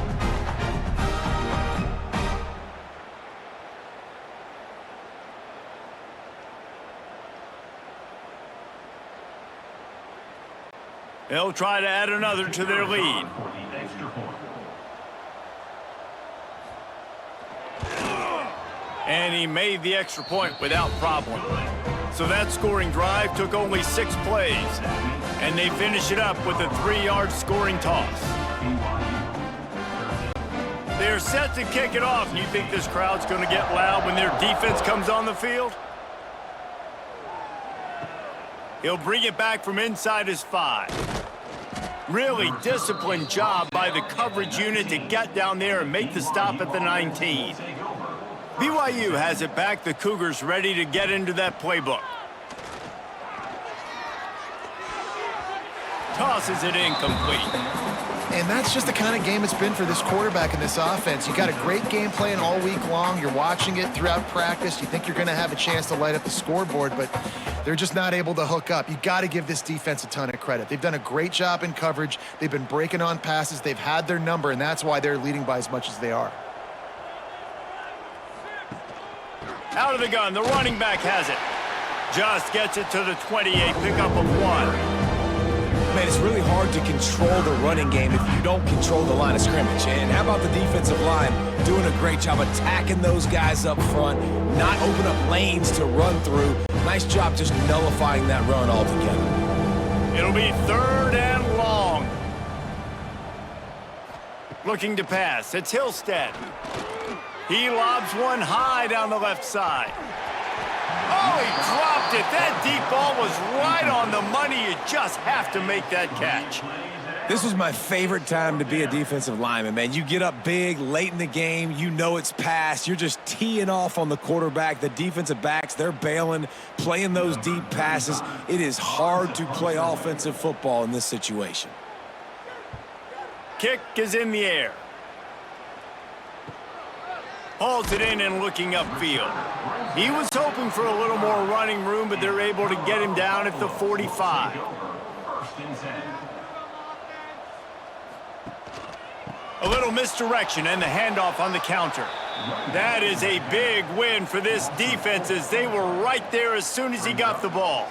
They'll try to add another to their lead. And he made the extra point without problem. So that scoring drive took only 6 plays. And they finish it up with a 3-yard scoring toss. They're set to kick it off. And you think this crowd's going to get loud when their defense comes on the field? He'll bring it back from inside his 5. Really disciplined job by the coverage unit to get down there and make the stop at the 19. BYU has it back. The Cougars ready to get into that playbook. Tosses it incomplete. And that's just the kind of game it's been for this quarterback in this offense. You got a great game plan all week long. You're watching it throughout practice. You think you're going to have a chance to light up the scoreboard, but they're just not able to hook up. You got to give this defense a ton of credit. They've done a great job in coverage. They've been breaking on passes. They've had their number, and that's why they're leading by as much as they are. Out of the gun, the running back has it. Just gets it to the 28, pickup of 1. Man, it's really hard to control the running game if you don't control the line of scrimmage. And how about the defensive line doing a great job attacking those guys up front, not open up lanes to run through. Nice job just nullifying that run altogether. It'll be 3rd and long. Looking to pass. It's Hillstead. He lobs one high down the left side. Oh, he dropped it. That deep ball was right on the money. You just have to make that catch. This was my favorite time to be a defensive lineman, man. You get up big late in the game. You know it's past. You're just teeing off on the quarterback. The defensive backs, they're bailing, playing those deep passes. It is hard to play offensive football in this situation. Kick is in the air. Hauls it in and looking upfield. He was hoping for a little more running room, but they're able to get him down at the 45. A little misdirection and the handoff on the counter. That is a big win for this defense as they were right there as soon as he got the ball.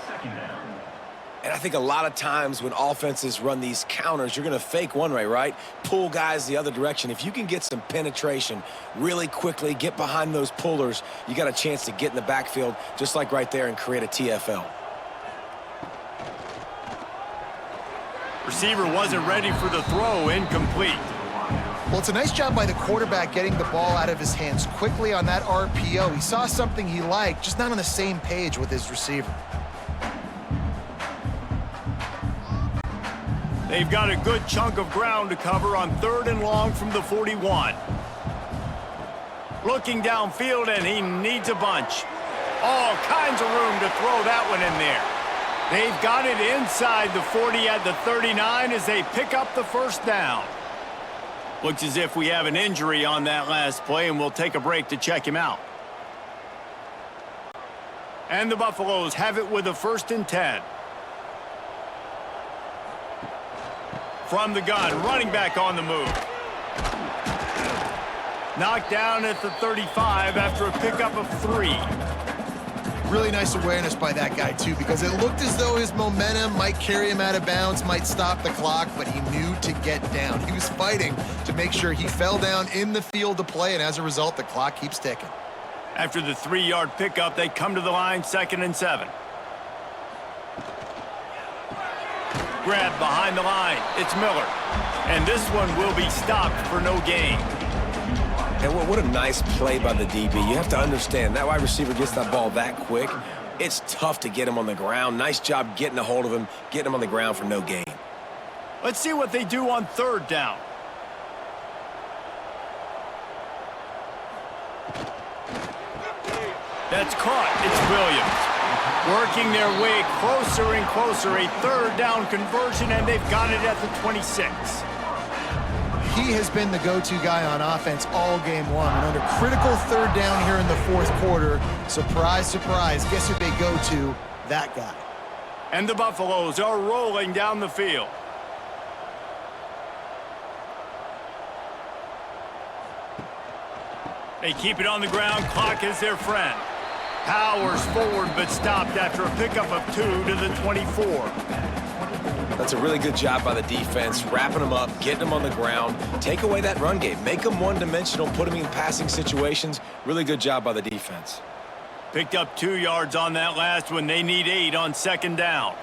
And I think a lot of times when offenses run these counters, you're going to fake one way, right? Pull guys the other direction. If you can get some penetration really quickly, get behind those pullers, you got a chance to get in the backfield just like right there and create a TFL. Receiver wasn't ready for the throw, incomplete. Well, it's a nice job by the quarterback getting the ball out of his hands quickly on that RPO. He saw something he liked, just not on the same page with his receiver. They've got a good chunk of ground to cover on 3rd and long from the 41. Looking downfield, and he needs a bunch. All kinds of room to throw that one in there. They've got it inside the 40 at the 39 as they pick up the 1st down. Looks as if we have an injury on that last play, and we'll take a break to check him out. And the Buffaloes have it with a 1st and 10. From the gun, running back on the move. Knocked down at the 35 after a pickup of 3. Really nice awareness by that guy, too, because it looked as though his momentum might carry him out of bounds, might stop the clock, but he knew to get down. He was fighting to make sure he fell down in the field to play, and as a result, the clock keeps ticking. After the 3-yard pickup, they come to the line, 2nd and 7. Grab behind the line. It's Miller. And this one will be stopped for no gain. And what a nice play by the DB. You have to understand, that wide receiver gets that ball that quick. It's tough to get him on the ground. Nice job getting a hold of him, getting him on the ground for no gain. Let's see what they do on 3rd down. That's caught. It's Williams. Working their way closer and closer. A 3rd down conversion, and they've got it at the 26. He has been the go-to guy on offense all game long. And under critical 3rd down here in the 4th quarter, surprise, surprise, guess who they go to? That guy. And the Buffaloes are rolling down the field. They keep it on the ground. Clock is their friend. Powers forward, but stopped after a pickup of 2 to the 24. That's a really good job by the defense, wrapping them up, getting them on the ground. Take away that run game. Make them one-dimensional, put them in passing situations. Really good job by the defense. Picked up 2 yards on that last one. They need 8 on second down.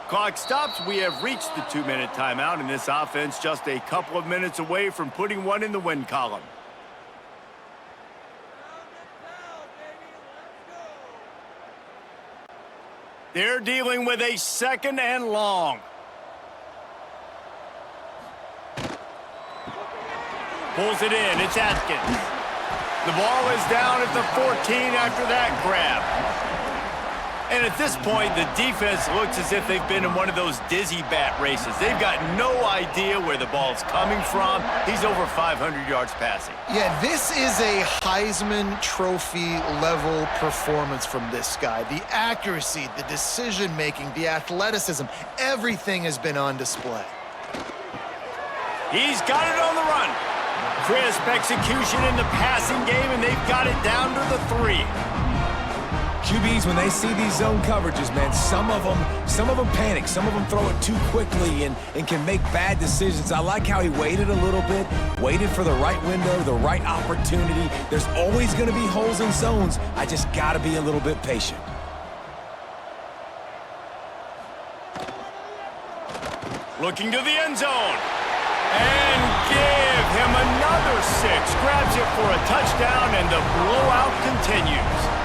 Clock stops. We have reached the 2-minute timeout, and this offense just a couple of minutes away from putting one in the win column. They're dealing with a 2nd and long. Pulls it in. It's Atkins. The ball is down at the 14 after that grab. And at this point, the defense looks as if they've been in one of those dizzy bat races. They've got no idea where the ball's coming from. He's over 500 yards passing. Yeah, this is a Heisman Trophy level performance from this guy. The accuracy, the decision-making, the athleticism, everything has been on display. He's got it on the run. Crisp execution in the passing game, and they've got it down to the 3. QBs, when they see these zone coverages, man, some of them panic. Some of them throw it too quickly and can make bad decisions. I like how he waited a little bit, waited for the right window, the right opportunity. There's always going to be holes in zones. I just got to be a little bit patient. Looking to the end zone. And give him another 6. Grabs it for a touchdown, and the blowout continues.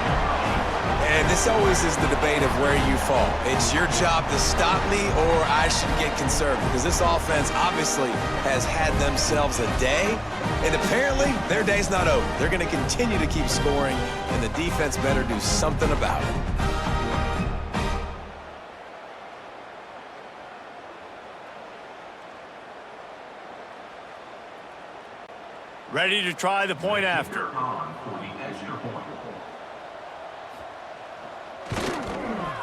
And this always is the debate of where you fall. It's your job to stop me, or I should get conservative. Because this offense obviously has had themselves a day, and apparently their day's not over. They're going to continue to keep scoring, and the defense better do something about it. Ready to try the point after.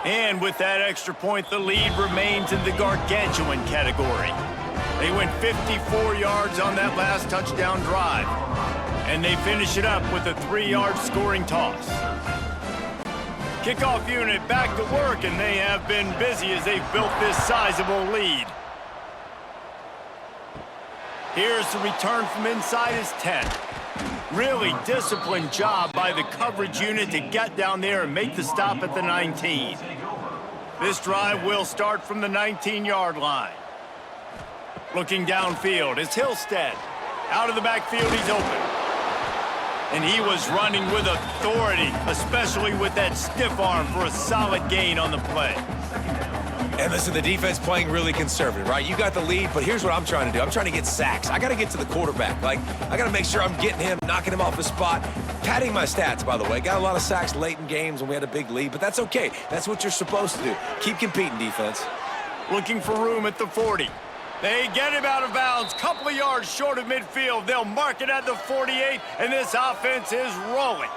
And with that extra point, the lead remains in the gargantuan category. They went 54 yards on that last touchdown drive. And they finish it up with a 3-yard scoring toss. Kickoff unit back to work, and they have been busy as they've built this sizable lead. Here's the return from inside his 10. Really disciplined job by the coverage unit to get down there and make the stop at the 19. This drive will start from the 19-yard line. Looking downfield, it's Hillstead. Out of the backfield, he's open. And he was running with authority, especially with that stiff arm for a solid gain on the play. And listen, the defense playing really conservative, right? You got the lead, but here's what I'm trying to do. I'm trying to get sacks. I got to get to the quarterback. I got to make sure I'm getting him, knocking him off his spot. Padding my stats, by the way. Got a lot of sacks late in games when we had a big lead, but that's okay. That's what you're supposed to do. Keep competing, defense. Looking for room at the 40. They get him out of bounds. Couple of yards short of midfield. They'll mark it at the 48, and this offense is rolling.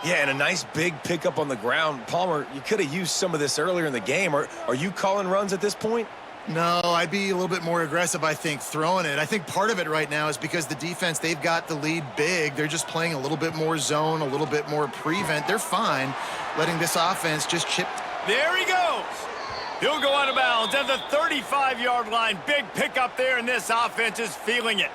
Yeah, and a nice big pickup on the ground. Palmer, you could have used some of this earlier in the game. Are you calling runs at this point? No, I'd be a little bit more aggressive, I think, throwing it. I think part of it right now is because the defense, they've got the lead big. They're just playing a little bit more zone, a little bit more prevent. They're fine letting this offense just chip. There he goes. He'll go out of bounds at the 35-yard line. Big pickup there, and this offense is feeling it.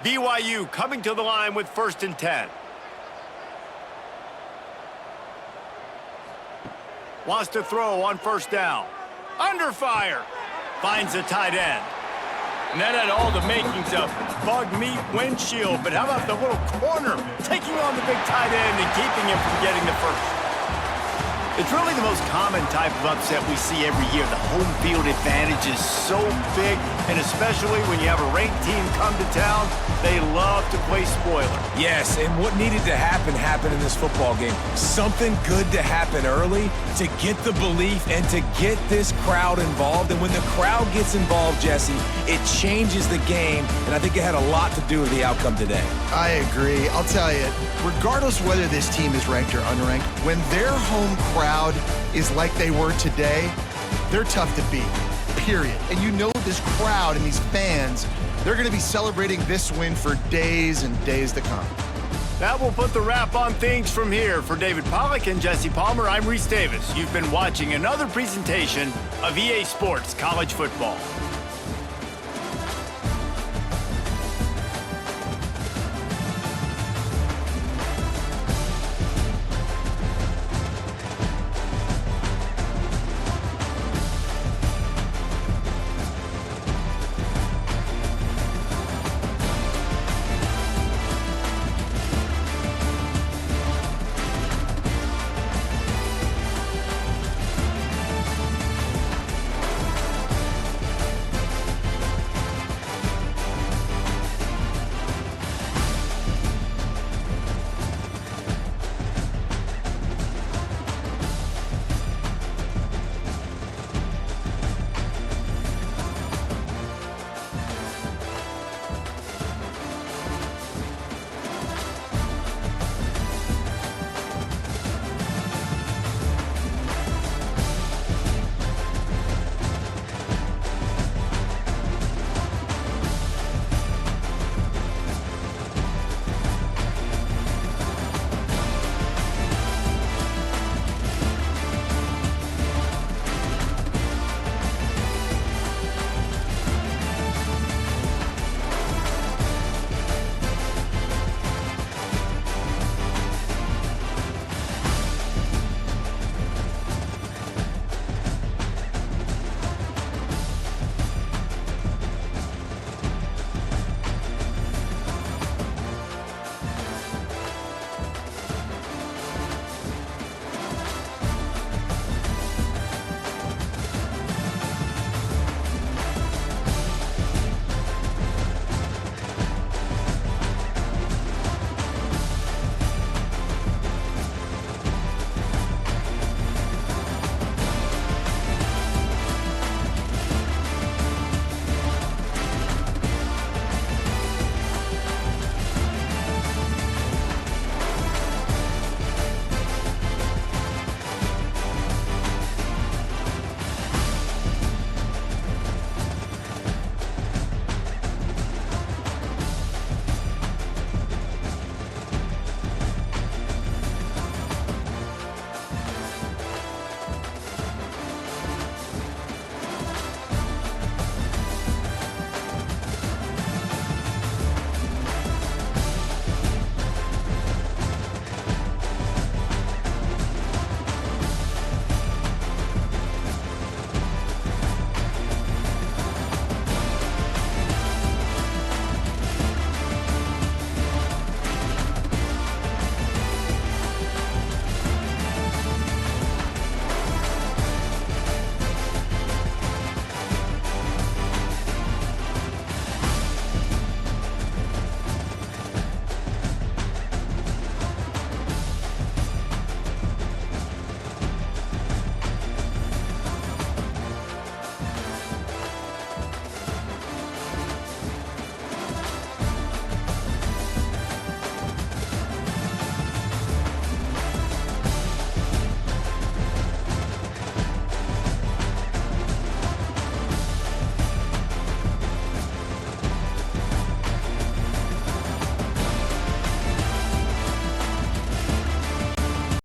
BYU coming to the line with 1st and 10. Wants to throw on 1st down. Under fire. Finds the tight end. And that had all the makings of bug meat windshield. But how about the little corner taking on the big tight end and keeping him from getting the first? It's really the most common type of upset we see every year. The home field advantage is so big, and especially when you have a ranked team come to town, they love to play spoiler. Yes, and what needed to happen happened in this football game. Something good to happen early to get the belief and to get this crowd involved. And when the crowd gets involved, Jesse, it changes the game, and I think it had a lot to do with the outcome today. I agree. I'll tell you, regardless whether this team is ranked or unranked, when their home crowd is like they were today, they're tough to beat, period. And you know this crowd and these fans They're going to be celebrating this win for days and days to come. That will put the wrap on things from here. For David Pollack and Jesse Palmer, I'm Reese Davis. You've been watching another presentation of EA Sports College Football.